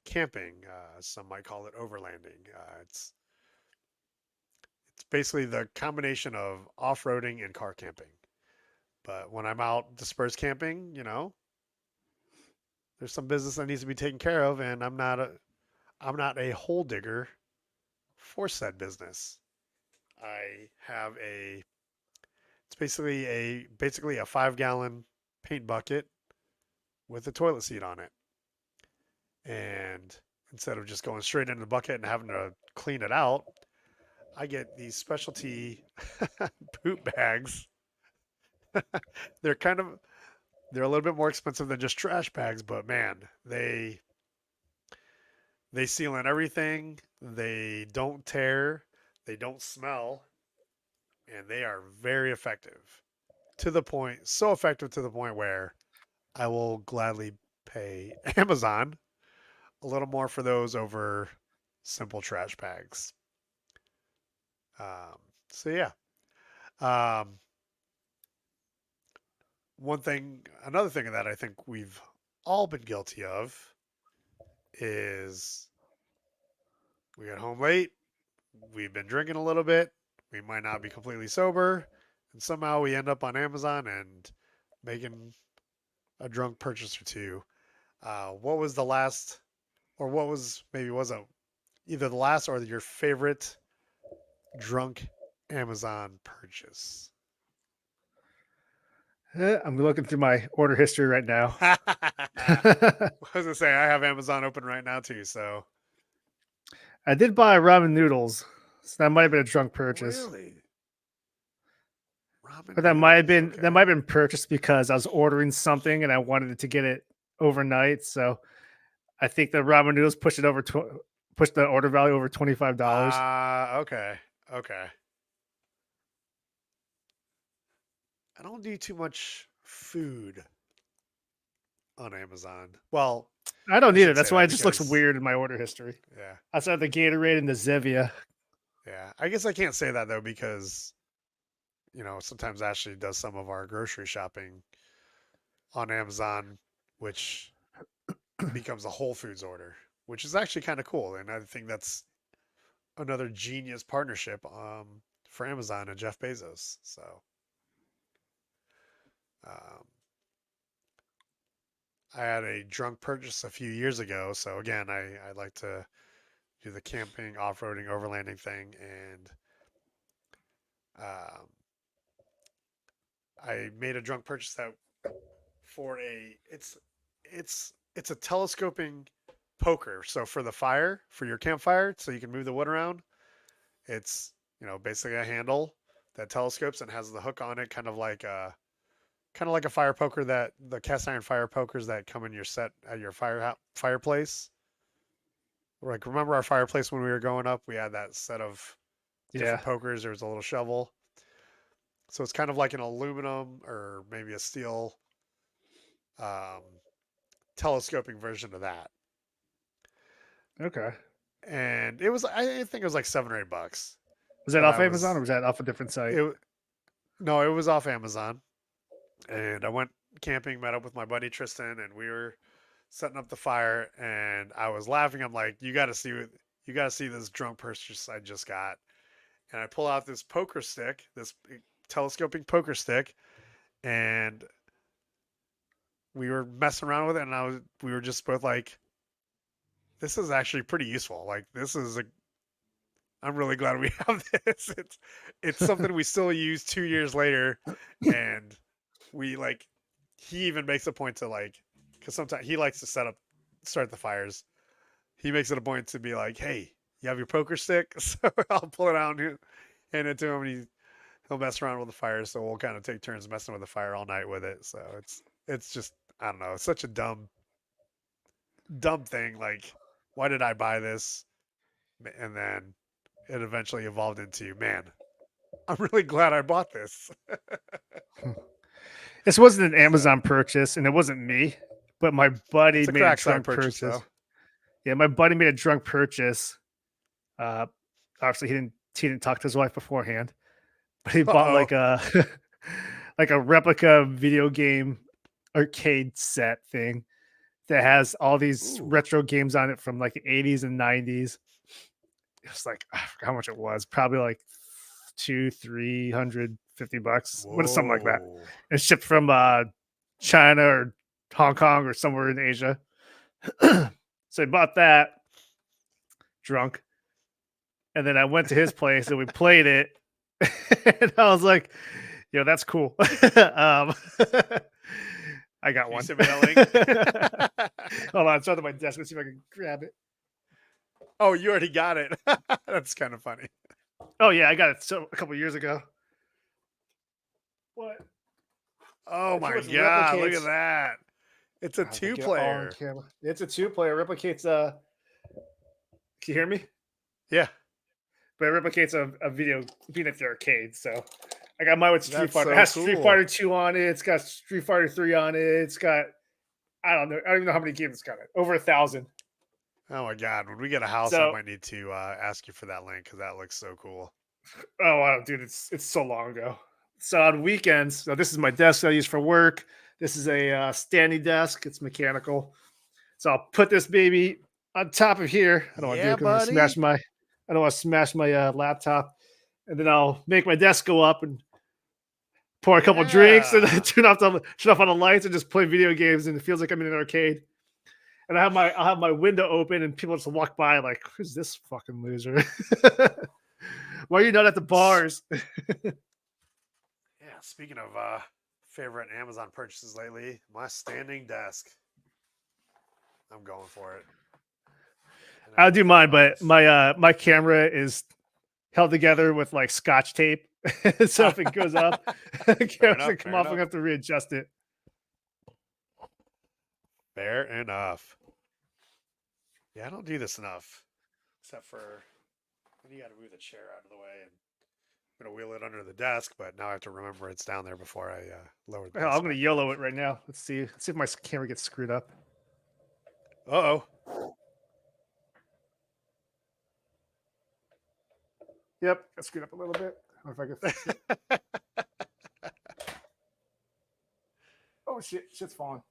camping. Some might call it overlanding. It's basically the combination of off roading and car camping. But when I'm out dispersed camping, there's some business that needs to be taken care of, and I'm not a hole digger for said business. I have a it's basically a 5 gallon paint bucket with a toilet seat on it. And instead of just going straight into the bucket and having to clean it out, I get these specialty poop bags. they're kind of they're a little bit more expensive than just trash bags, but man, they seal in everything. They don't tear, they don't smell, and they are very effective. To the point, so effective to the point where I will gladly pay Amazon a little more for those over simple trash bags. Um, so yeah. Um, Another thing that I think we've all been guilty of is we get home late, we've been drinking a little bit, we might not be completely sober, and somehow we end up on Amazon and making a drunk purchase or two. What was the last, or what was maybe was it either the last or your favorite drunk Amazon purchase? I'm looking through my order history right now. I was gonna say I have Amazon open right now too, so I did buy ramen noodles, so that might have been a drunk purchase. really ramen But noodles. that Okay. might have been purchased because I was ordering something and I wanted to get it overnight. So I think the ramen noodles pushed the order value over $25. Okay. Okay. I don't do too much food on Amazon. Well, I don't I need it. should say That's why that it just looks because weird in my order history. yeah, Outside the Gatorade and the Zevia. yeah. I guess I can't say that though because sometimes Ashley does some of our grocery shopping on Amazon, which becomes a Whole Foods order, which is actually kind of cool. And I think that's another genius partnership for Amazon and Jeff Bezos. So um, I had a drunk purchase a few years ago. So again, I like to do the camping, off-roading, overlanding thing, and um, I made a drunk purchase that for a it's a telescoping poker. So for the fire, for your campfire, so you can move the wood around. It's basically a handle that telescopes and has the hook on it, kind of like a fire poker that the cast iron fire pokers that come in your set at your fireplace. Like remember our fireplace when we were growing up? We had that set of different Yeah. pokers. There was a little shovel, so it's kind of like an aluminum or maybe a steel um, telescoping version of that. Okay. And I think it was like $7 or $8. Was that But off Amazon or was that off a different site? it no, it was off Amazon. And I went camping, met up with my buddy Tristan, and we were setting up the fire. And I was laughing. I'm like, you got to see this drunk purchase I just got. And I pull out this poker stick, this telescoping poker stick, and we were messing around with it. And we were just both like, this is actually pretty useful. Like I'm really glad we have this. It's something we still use 2 years later, and we like. He even makes a point to like, because sometimes he likes to start the fires. He makes it a point to be like, "Hey, you have your poker stick?" So I'll pull it out and hand it to him, and he'll mess around with the fire. So we'll kind of take turns messing with the fire all night with it. So it's just I don't know. It's such a dumb thing. Like, why did I buy this? And then it eventually evolved into, man, I'm really glad I bought this. This wasn't an So Amazon purchase and it wasn't me, but my buddy it's a made a crack side drunk purchase, though. purchase. Yeah, my buddy made a drunk purchase. Uh, Obviously he didn't talk to his wife beforehand, but he Uh bought oh. like a like a replica video game arcade set thing that has all these Ooh. retro games on it from like the 80s and 90s. It was like I forgot how much it was, probably like 350 bucks, what something like that. Whoa. It's shipped from China or Hong Kong or somewhere in Asia. So I bought that, drunk. And then I went to his place and we played it. And I was like, yo, that's cool. I got Can you one. send me that link? Hold on, it's under my desk. Let's see if I can grab it. Oh, you already got it. That's kind of funny. Oh yeah, I got it a couple years ago. What? Oh my god, look at that. It's a two-player. It's a two-player. Replicates can you hear me? Yeah. But it replicates a video being at the arcade. So I got mine with Street That's Fighter. so It has cool. Street Fighter 2 on it. It's got Street Fighter 3 on it. It's got I don't even know how many games it's got. Over 1,000. Oh my god, when we get a house, I So might need to ask you for that link because that looks so cool. oh wow, dude, it's so long ago. So on weekends, so this is my desk I use for work. This is a standing desk. It's mechanical. So I'll put this baby on top of here. I don't want to do Yeah, it because buddy. I don't want to smash my laptop. And then I'll make my desk go up and pour a couple drinks and then turn off all the lights and just play video games. And it feels like I'm in an arcade. And I'll have my window open and people just walk by like, who's this fucking loser? Why are you not at the bars? Yeah, speaking of favorite Amazon purchases lately, my standing desk. I'm going for it. I'll do mine, but my camera is held together with like scotch tape. So if it goes up, the camera's gonna come off. I'm gonna have to readjust it. Fair enough. Yeah, I don't do this enough. Except for when you gotta move the chair out of the way and I'm gonna wheel it under the desk, but now I have to remember it's down there before I lower the Hell, I'm gonna YOLO it right now. Let's see if my camera gets screwed up. Uh-oh. Yep, got screwed up a little bit. I don't know if I can fix it. Oh shit, shit's falling.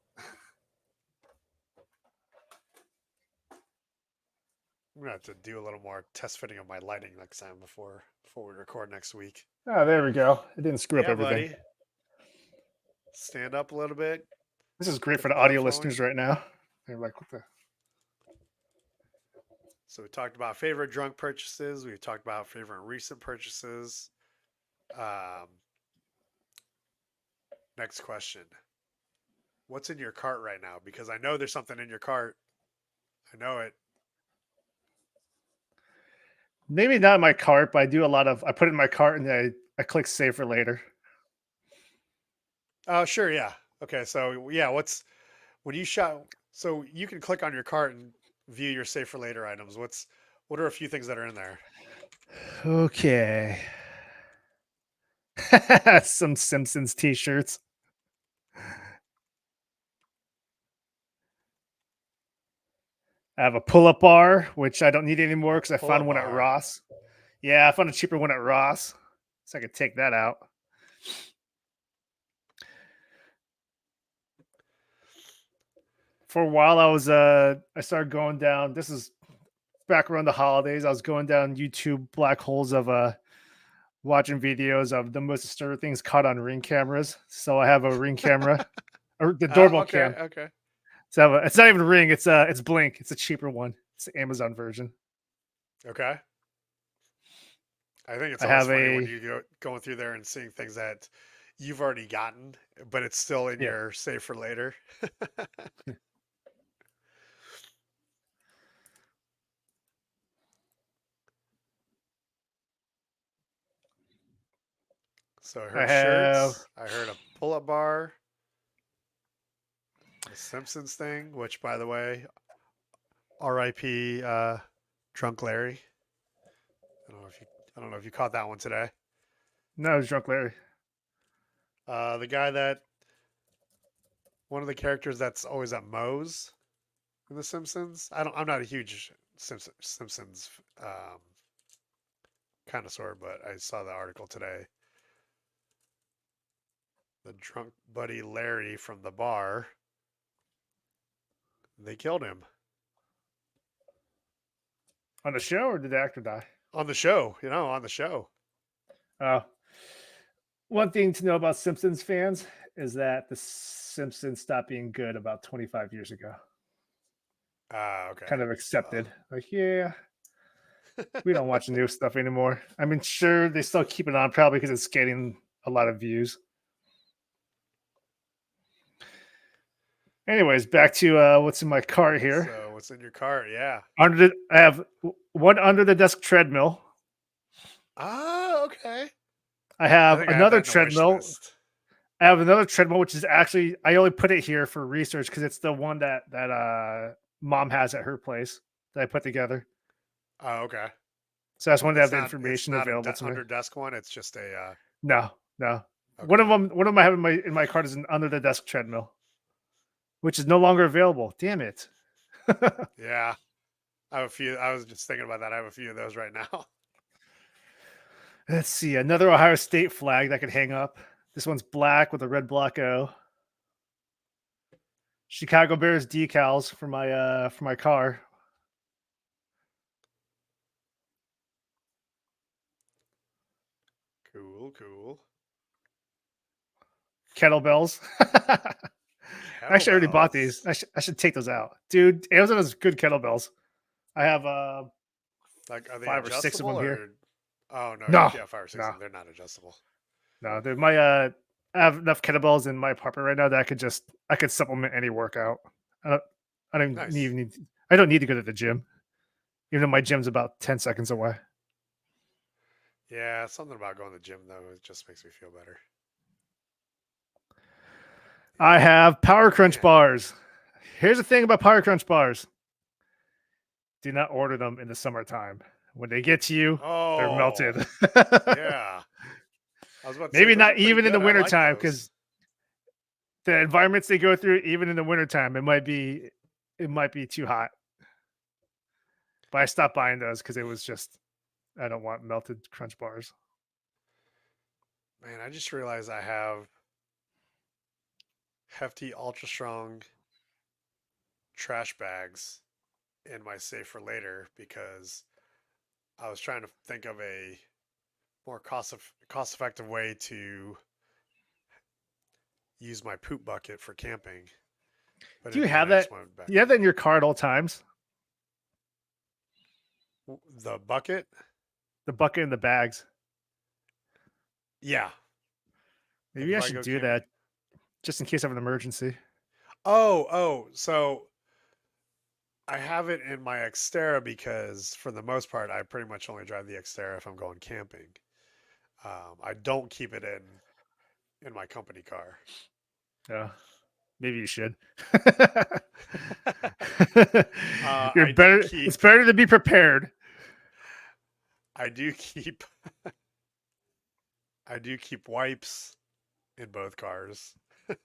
I'm gonna have to do a little more test fitting of my lighting next time before we record next week. Oh, there we go. It didn't screw up everything. Buddy. Stand up a little bit. This is great for the audio listeners right now. They're like, what the? So we talked about favorite drunk purchases. We've talked about favorite recent purchases. Next question. What's in your cart right now? Because I know there's something in your cart. I know it. Maybe not in my cart, but I put it in my cart and I click save for later. Oh, sure. Yeah. Okay. So yeah, when you shop, so you can click on your cart and view your save for later items. What are a few things that are in there? Okay. Some Simpsons t-shirts. I have a pull-up bar, which I don't need anymore because I found one at Ross. Yeah, I found a cheaper one at Ross, so I could take that out. For a while, I started going down. This is back around the holidays. I was going down YouTube black holes of watching videos of the most disturbing things caught on Ring cameras. So I have a Ring camera, or the doorbell cam. Okay. So it's not even Ring. It's Blink. It's a cheaper one. It's the Amazon version. Okay. I think it's always funny when you going through there and seeing things that you've already gotten, but it's still in your save for later. So I heard shirts. I heard a pull-up bar. The Simpsons thing, which, by the way, R.I.P. Drunk Larry. I don't know if you caught that one today. No, it was Drunk Larry. The guy one of the characters that's always at Moe's in The Simpsons. I'm not a huge Simpsons connoisseur, but I saw the article today. The drunk buddy Larry from the bar. They killed him. On the show, or did the actor die? On the show, on the show. One thing to know about Simpsons fans is that the Simpsons stopped being good about 25 years ago. Okay. Kind of accepted. Like, yeah. We don't watch new stuff anymore. I mean, sure, they still keep it on probably because it's getting a lot of views. Anyways, back to what's in my cart here. So what's in your cart? Yeah. I have one under the desk treadmill. Ah, okay. I I have think I have another that in a wish treadmill. list. I have another treadmill, which is actually I only put it here for research because it's the one that mom has at her place that I put together. Oh, okay. So I just wanted to have It's the not. It's information not a available to me. under desk one. It's just a. No, no. Okay. One of them I have in my cart is an under the desk treadmill, which is no longer available. Damn it. Yeah. I have a few. I was just thinking about that. I have a few of those right now. Let's see another Ohio State flag that could hang up. This one's black with a red block O. Chicago Bears decals for my car. Cool. Cool. Kettlebells. Actually, I already bought these. Kettlebells. I should take those out, dude. Amazon has good kettlebells. I have Like, are they 5 or 6 of adjustable them here. or? Oh no, you No, can't 5 or 6 of no, them. They're not adjustable. no. They're my I have enough kettlebells in my apartment right now that I could supplement any workout. I don't I don't Nice. need I don't need to go to the gym, even though my gym's about 10 seconds away. Yeah, something about going to the gym though. It just makes me feel better. I Yeah. have Power Crunch Man. bars. Here's the thing about Power Crunch bars: do not order them in the summertime. When they get to you, they're Oh, melted. yeah. I was about to say Maybe those are not pretty even in the good. I like wintertime those. because the environments they go through, even in the wintertime, it might be too hot. But I stopped buying those because it was just I don't want melted crunch bars. Man, I just realized I have hefty, ultra strong trash bags in my safe for later because I was trying to think of a more cost effective way to use my poop bucket for camping. But Do in you the end, have I that? just went Do back. you have that in your car at all times? The bucket? The bucket and the bags. Yeah. Like Maybe if I I should go do camping. that just in case I have an emergency. Oh. So I have it in my Xterra because for the most part, I pretty much only drive the Xterra if I'm going camping. I don't keep it in my company car. Yeah, maybe you should. You're I do better. It's keep better to be prepared. I do keep I do keep wipes in both cars.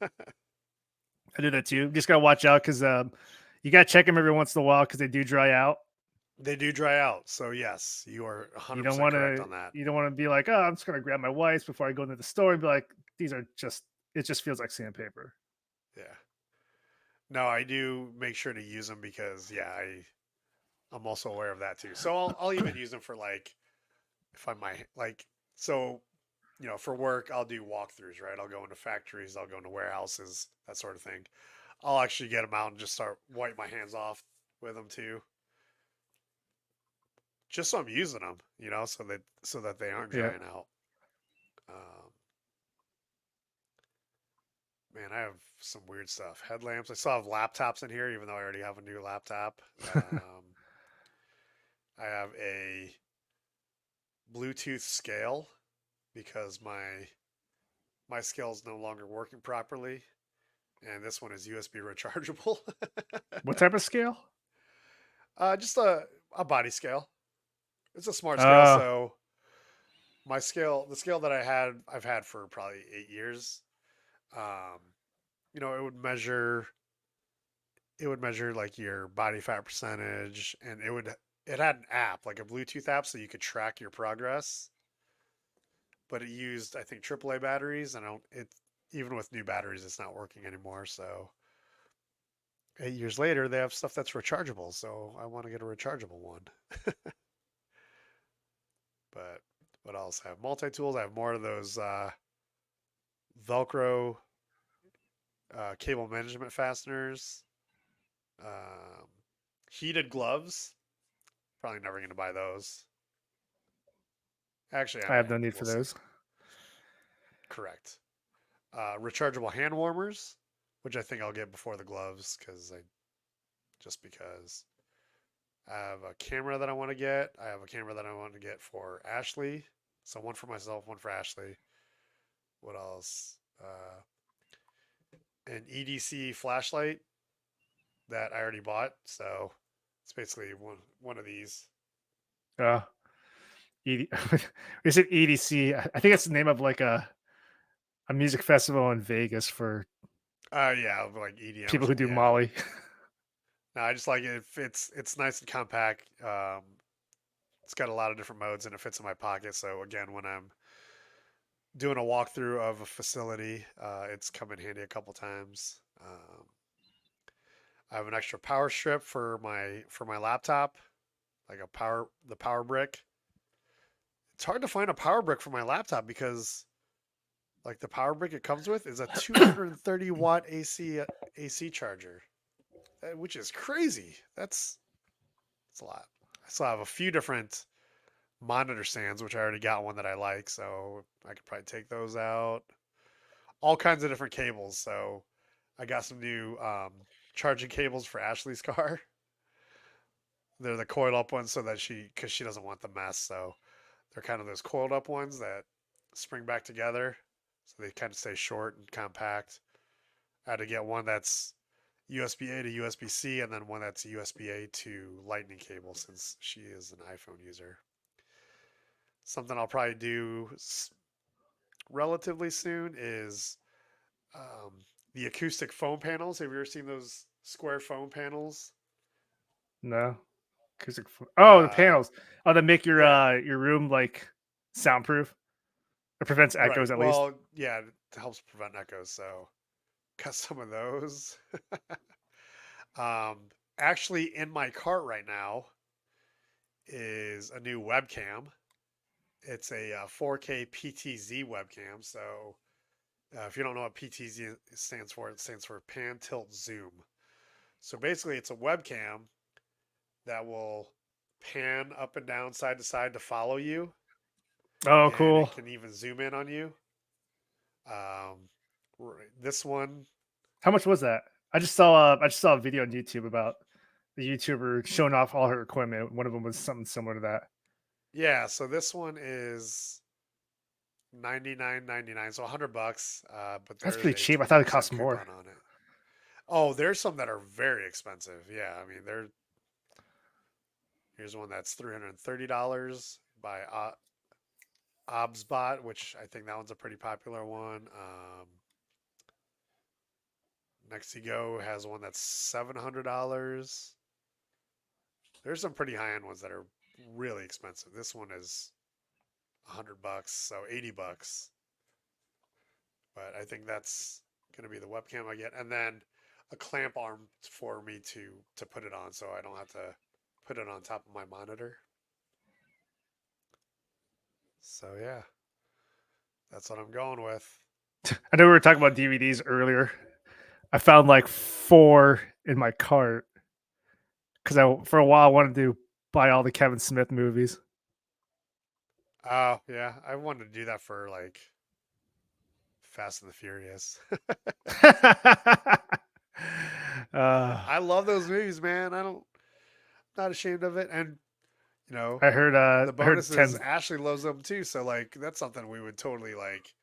I do that too. Just gotta watch out because you gotta check them every once in a while because they do dry out. They do dry out. So yes, you are You don't 100% want correct to. on that. You don't want to be like, oh, I'm just gonna grab my wipes before I go into the store and be like, these are just. It just feels like sandpaper. Yeah. No, I do make sure to use them because yeah, I'm also aware of that too. So I'll even use them for like if I might like so for work I'll do walkthroughs, right? I'll go into factories, I'll go into warehouses, that sort of thing. I'll actually get them out and just start wipe my hands off with them too, just so I'm using them, so that they aren't Yeah. drying out. Um, Man, I have some weird stuff. Headlamps. I still have laptops in here, even though I already have a new laptop. I have a Bluetooth scale because my scale is no longer working properly, and this one is USB rechargeable. What type of scale? Just a body scale. It's a smart scale, Uh, so the scale that I've had for probably 8 years. Um, it would measure like your body fat percentage, and it had an app, like a Bluetooth app, so you could track your progress. But it used, I think, AAA batteries, and I don't it even with new batteries, it's not working anymore. So 8 years later, they have stuff that's rechargeable. So I want to get a rechargeable one. But what else? I have multi tools. I have more of those Velcro cable management fasteners, um, heated gloves Probably never going to buy those. Actually, I I may. have no need We'll for see. those. Correct. Rechargeable hand warmers, which I think I'll get before the gloves just because I have a camera that I want to get. I have a camera that I want to get for Ashley. So one for myself, one for Ashley. What else? An EDC flashlight that I already bought. So it's basically one of these. Uh, is it EDC? I think it's the name of like a music festival in Vegas for Yeah, like EDM or people who something. do Yeah. Molly. No, I just like it. It's nice and compact. It's got a lot of different modes and it fits in my pocket. So again, when I'm doing a walkthrough of a facility, it's come in handy a couple times. I have an extra power strip for my laptop, like the power brick. It's hard to find a power brick for my laptop because like the power brick it comes with is a 230-watt AC charger, which is crazy. That's a lot. I still have a few different monitor stands, which I already got one that I like, so I could probably take those out. All kinds of different cables. So I got some new charging cables for Ashley's car. They're the coiled up ones so that because she doesn't want the mess. So they're kind of those coiled up ones that spring back together. So they kind of stay short and compact. I had to get one that's USB-A to USB-C and then one that's USB-A to Lightning cable since she is an iPhone user. Something I'll probably do relatively soon is um, the acoustic foam panels. Have you ever seen those square foam panels? No. Oh, the Uh, panels. Oh, that make yeah, your room like soundproof. It prevents right. echoes at least. Well, yeah, it helps prevent echoes. So got some of those. um, Actually, in my cart right now is a new webcam. It's a 4K PTZ webcam. So if you don't know what PTZ stands for, it stands for pan tilt zoom. So basically, it's a webcam that will pan up and down, side to side to follow you, Oh, and cool. it can even zoom in on you. Um, this one, How much was that? I just saw a video on YouTube about the YouTuber showing off all her equipment. One of them was something similar to that. yeah. So this one is 99.99, so $100. But That's there is pretty a cheap. I thought it 20% cost more. coupon on it. Oh, there's some that are very expensive. Yeah, I mean, here's one that's $330 by Obsbot, which I think that one's a pretty popular one. Next to Go has one that's $700. There's some pretty high end ones that are really expensive. This one is $100, so $80. But I think that's going to be the webcam I get, and then a clamp arm for me to put it on, so I don't have to put it on top of my monitor. So yeah, that's what I'm going with. I know we were talking about DVDs earlier. I found like 4 in my cart because I for a while I wanted to buy all the Kevin Smith movies. Oh yeah, I wanted to do that for like Fast and the Furious. uh, I love those movies, man. Not ashamed of it, and you know, the I heard bonus is 10. Ashley loves them too. So like that's something we would totally like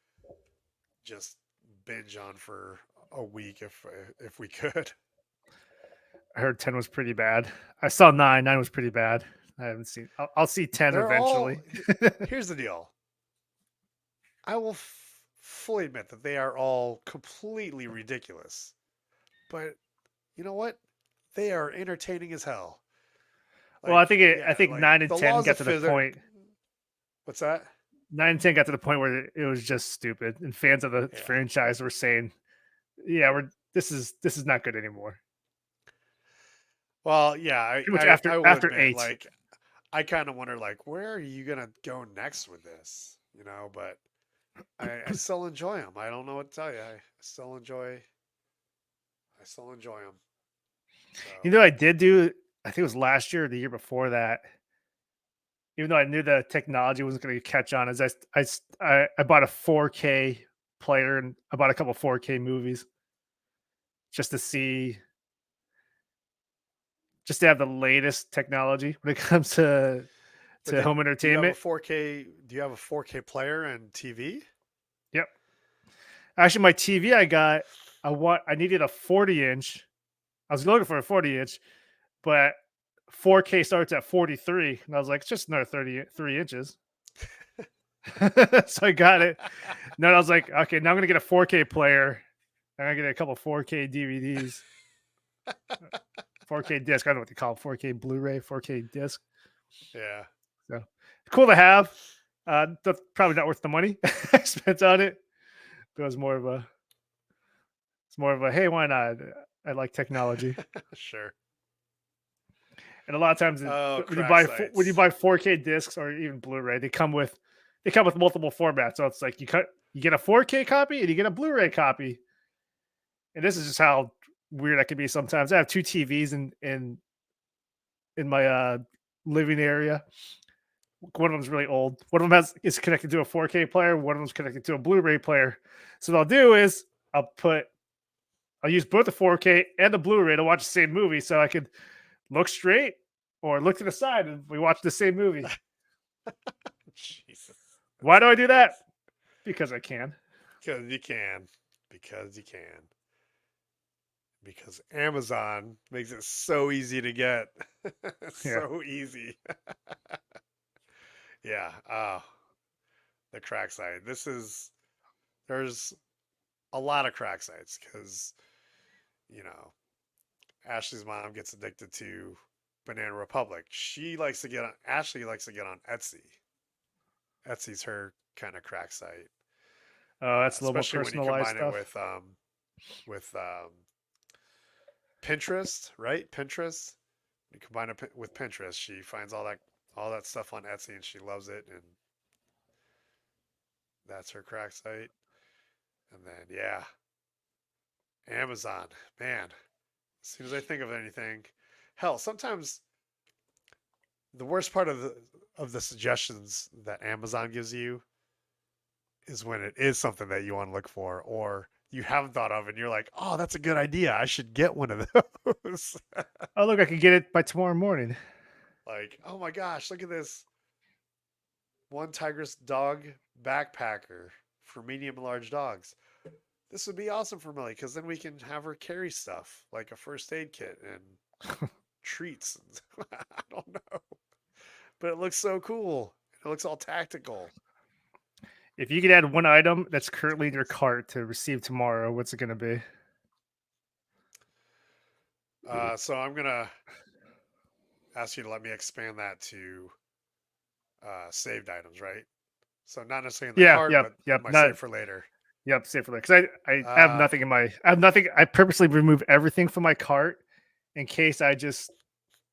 just binge on for a week if we could. I heard 10 was pretty bad. I saw 9. 9 was pretty bad. I haven't seen. I'll see 10 They're all eventually. here's the deal. I will fully admit that they are all completely ridiculous. But you know what? They are entertaining as hell. Well, Like, I yeah, think like 9 and the 10 laws got of to the physics. point. What's that? 9 and 10 got to the point where it was just stupid, and fans of the Yeah. franchise were saying, "Yeah, we're this is not good anymore." Well, yeah, Pretty much after I will after admit, 8. like, I kind of wonder, like, where are you gonna go next with this? You know, but I still enjoy them. I don't know what to tell you. I still enjoy them. So, You know, I did do. I think it was last year or the year before that. even though I knew the technology wasn't going to catch on, as I bought a 4K player and I bought a couple 4K movies just to see, just to have the latest technology when it comes But to home do you have a entertainment. 4K? Do you have a 4K player and TV? Yep. Actually, my TV I got, I needed a 40 inch. I was looking for a 40 inch, but 4K starts at 43, and I was like, it's just another 33 inches. So I got it. Then I was like, okay, now I'm gonna get a 4K player. I'm gonna get a couple 4K DVDs, 4K disc. I don't know what they call it, 4K Blu-ray, 4K disc. Yeah, So cool to have. That's probably not worth the money I spent on it. But it was more of a, it's more of a, hey, why not? I like technology, sure. and a lot of times Oh, when you crack buy when you sites. buy 4K discs or even Blu-ray, they come with multiple formats. So it's like you get a 4K copy and you get a Blu-ray copy. And this is just how weird I can be sometimes. I have two TVs in my living area. One of them's really old. One of them is connected to a 4K player. One of them's connected to a Blu-ray player. So what I'll do is I'll use both the 4K and the Blu-ray to watch the same movie, so I could look straight or look to the side and we watch the same movie. Jesus, Why that's do I do that? hilarious. Because I can. Because you can. Because you can. Because Amazon makes it so easy to get. Yeah, So easy. Yeah. Oh, the crack site. There's a lot of crack sites because, you know, Ashley's mom gets addicted to Banana Republic. Ashley likes to get on Etsy. Etsy's her kind of crack site, that's a little more especially when you personalized combine it stuff. with Pinterest, right? Pinterest. You combine it with Pinterest, she finds all that stuff on Etsy and she loves it, and that's her crack site. And then yeah, Amazon, man. As soon as I think of anything, hell, sometimes the worst part of the suggestions that Amazon gives you is when it is something that you want to look for or you haven't thought of and you're like, "Oh, that's a good idea. I should get one of those." Oh, look, I could get it by tomorrow morning. Like, "Oh my gosh, look at this one Tigress dog backpacker for medium and large dogs. This would be awesome for Millie because then we can have her carry stuff like a first aid kit and treats. I don't know, but it looks so cool. It looks all tactical. If you could add one item that's currently in your cart to receive tomorrow, what's it going to be? So I'm gonna ask you to let me expand that to saved items, right? So not necessarily in the Yeah, cart, yep, but yep. my Not save for later. Yep, save for that because I have Uh, nothing in my I have nothing. I purposely remove everything from my cart in case I just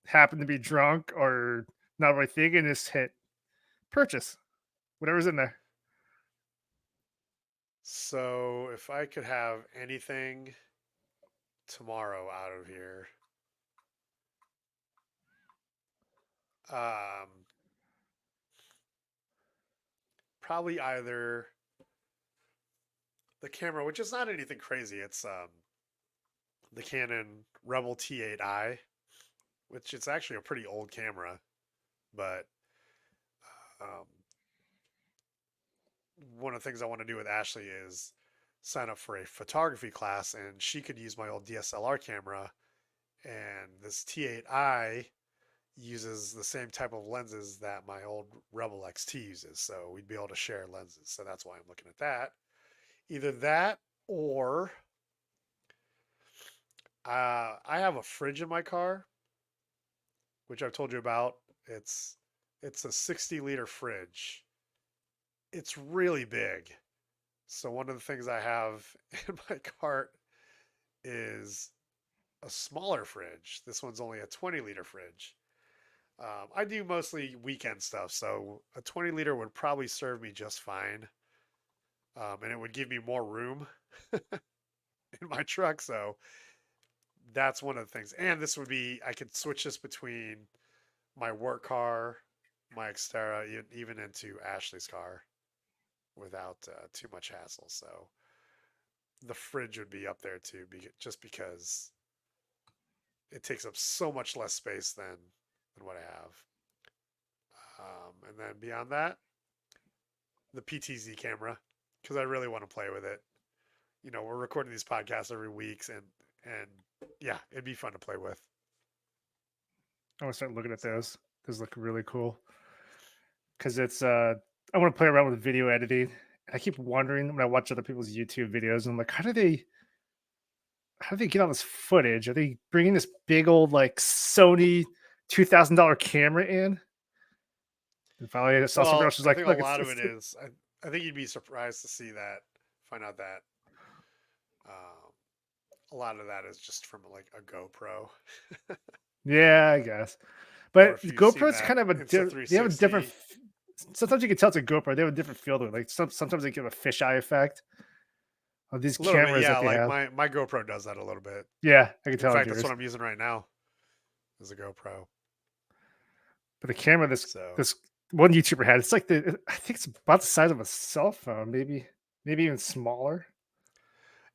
happen to be drunk or not really thinking. Just hit purchase whatever's in there. so if I could have anything tomorrow out of here, um, probably either the camera, which is not anything crazy. It's the Canon Rebel T8i, which it's actually a pretty old camera, but um, one of the things I want to do with Ashley is sign up for a photography class, and she could use my old DSLR camera. And this T8i uses the same type of lenses that my old Rebel XT uses, so we'd be able to share lenses. So that's why I'm looking at that. Either that or I have a fridge in my car, which I've told you about. It's it's a 60-liter fridge. It's really big. So one of the things I have in my cart is a smaller fridge. This one's only a 20-liter fridge. I do mostly weekend stuff, so a 20-liter would probably serve me just fine, and it would give me more room in my truck. So that's one of the things. And this would be I could switch this between my work car my Xterra even into Ashley's car without too much hassle. So the fridge would be up there too, just because it takes up so much less space than what I have. And then beyond that, the PTZ camera, because I really want to play with it. We're recording these podcasts every week, and yeah, it'd be fun to play with. I want to start looking at So, those. Those look really cool because it's I want to play around with video editing. I keep wondering when I watch other people's YouTube videos, and I'm like, how do they get all this footage? Are they bringing this big old like Sony $2,000 camera in? And finally, I saw somebody well, else was I like, think a look, lot of it is. I think you'd be surprised to find out that um, a lot of that is just from like a GoPro, yeah, I guess. or But if you've seen GoPro's that kind of Insta they have a different. 360. Sometimes you can tell it's a GoPro. They have a different feel to it. Like sometimes they give a fisheye effect of these A little bit, cameras yeah. that they Like have. my GoPro does that a little bit. Yeah, I can In tell on fact, that's what yours. I'm using right now is a GoPro. But the camera So, this one YouTuber had, it's like I think it's about the size of a cell phone, maybe even smaller.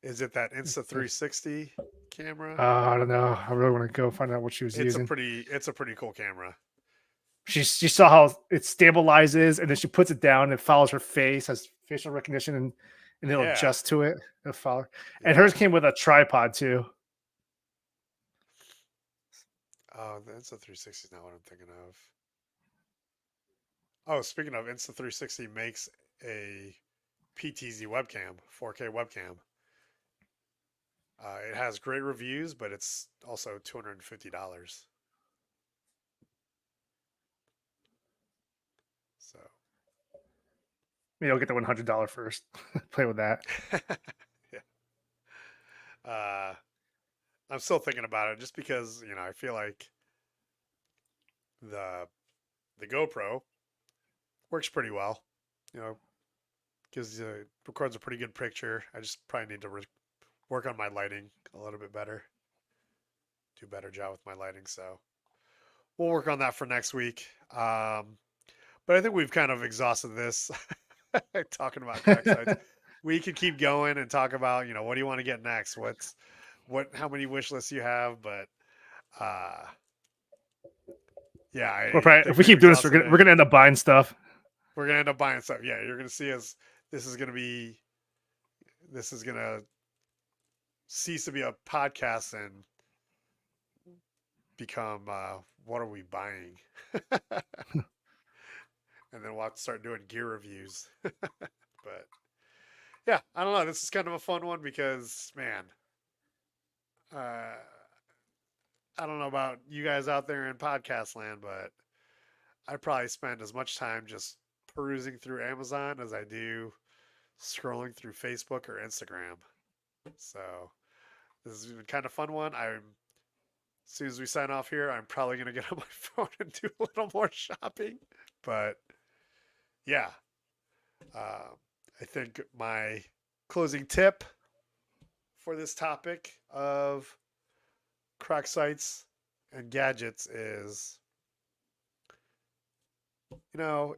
is it that Insta It's the 360 camera? I don't know. I really want to go find out what she was It's a using. pretty cool camera. She saw how it stabilizes and then she puts it down and follows her face, has facial recognition and it'll Yeah, adjust to it. It'll follow. And hers yeah. came with a tripod too. Oh, the Insta 360 is not what I'm thinking of. Oh, speaking of, Insta 360 makes a PTZ webcam, 4K webcam. It has great reviews, but it's also $250. So, Maybe I'll get the $100 first. Play with that. yeah. Uh, I'm still thinking about it just because I feel like the the GoPro works pretty well. You know, gives records a pretty good picture. I just probably need to work on my lighting a little bit better, do a better job with my lighting. So we'll work on that for next week. But I think we've kind of exhausted this talking about crack sites. We could keep going and talk about what do you want to get next? How many wish lists you have? But uh, yeah, We're I probably, if think we we've keep doing this, exhausted we're it. gonna end up buying stuff. We're gonna end up buying stuff. Yeah, you're gonna see us. This is gonna be. This is gonna cease to be a podcast and become what are we buying? And then we'll have to start doing gear reviews. But yeah, I don't know. This is kind of a fun one because man, uh, I don't know about you guys out there in podcast land, but I probably spend as much time just perusing through Amazon as I do scrolling through Facebook or Instagram. So this has been kind of fun one. As soon as we sign off here, I'm probably gonna get on my phone and do a little more shopping. But yeah, uh, I think my closing tip for this topic of crack sites and gadgets is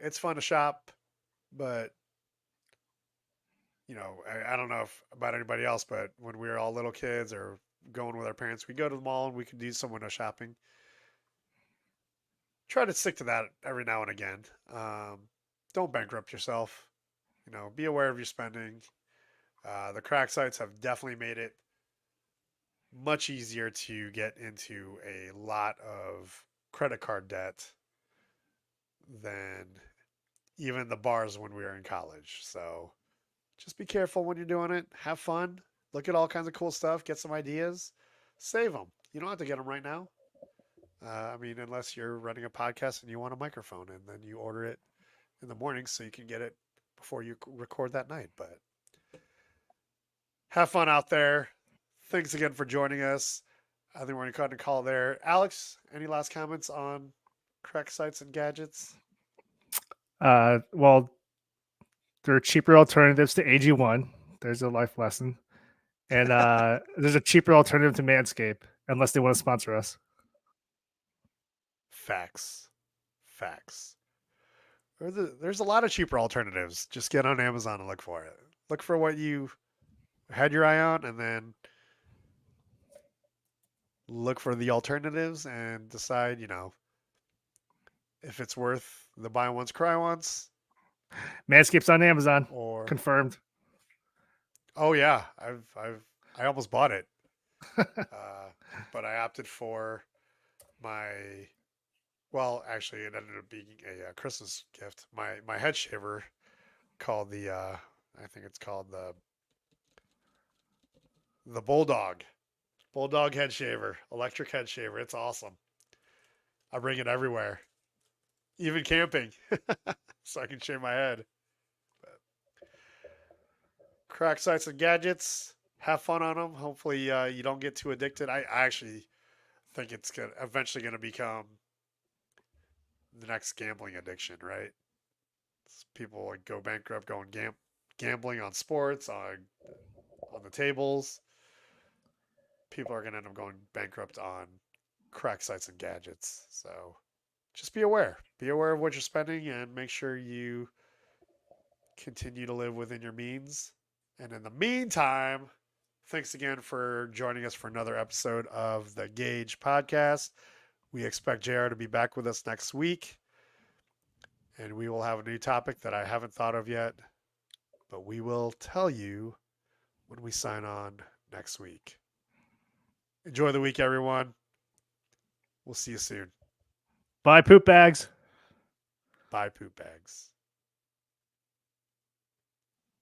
it's fun to shop, but I don't know about anybody else, but when we were all little kids or going with our parents, we go to the mall and we could do some window shopping. Try to stick to that every now and again. Don't bankrupt yourself. Be aware of your spending. The crack sites have definitely made it much easier to get into a lot of credit card debt than even the bars when we were in college. So just be careful when you're doing it. Have fun. Look at all kinds of cool stuff. Get some ideas. Save them. You don't have to get them right now. I mean, unless you're running a podcast and you want a microphone and then you order it in the morning so you can get it before you record that night. But have fun out there. Thanks again for joining us. I think we're going to cut and call there. Alex, any last comments on crack sites and gadgets? Well, there are cheaper alternatives to AG1. There's a life lesson. And there's a cheaper alternative to Manscaped, unless they want to sponsor us. Facts. Facts. There's a lot of cheaper alternatives. Just get on Amazon and look for it. Look for what you had your eye on, and then look for the alternatives and decide, if it's worth the buy once, cry once, Manscaped's on Amazon. or Confirmed. oh yeah, I almost bought it, uh, but I opted for my well, actually, it ended up being a Christmas gift. My head shaver called I think it's called the Bulldog head shaver, electric head shaver. It's awesome. I bring it everywhere, even camping, so I can shave my head. Crack sites and gadgets. Have fun on them. Hopefully, you don't get too addicted. I actually think it's eventually gonna become the next gambling addiction, right? People like go bankrupt going gambling on sports, on the tables. People are gonna end up going bankrupt on crack sites and gadgets. So just be aware. Be aware of what you're spending and make sure you continue to live within your means. And in the meantime, thanks again for joining us for another episode of the GAJ Podcast. We expect JR to be back with us next week, and we will have a new topic that I haven't thought of yet, but we will tell you when we sign on next week. Enjoy the week, everyone. We'll see you soon. Buy poop bags. Bye, poop bags.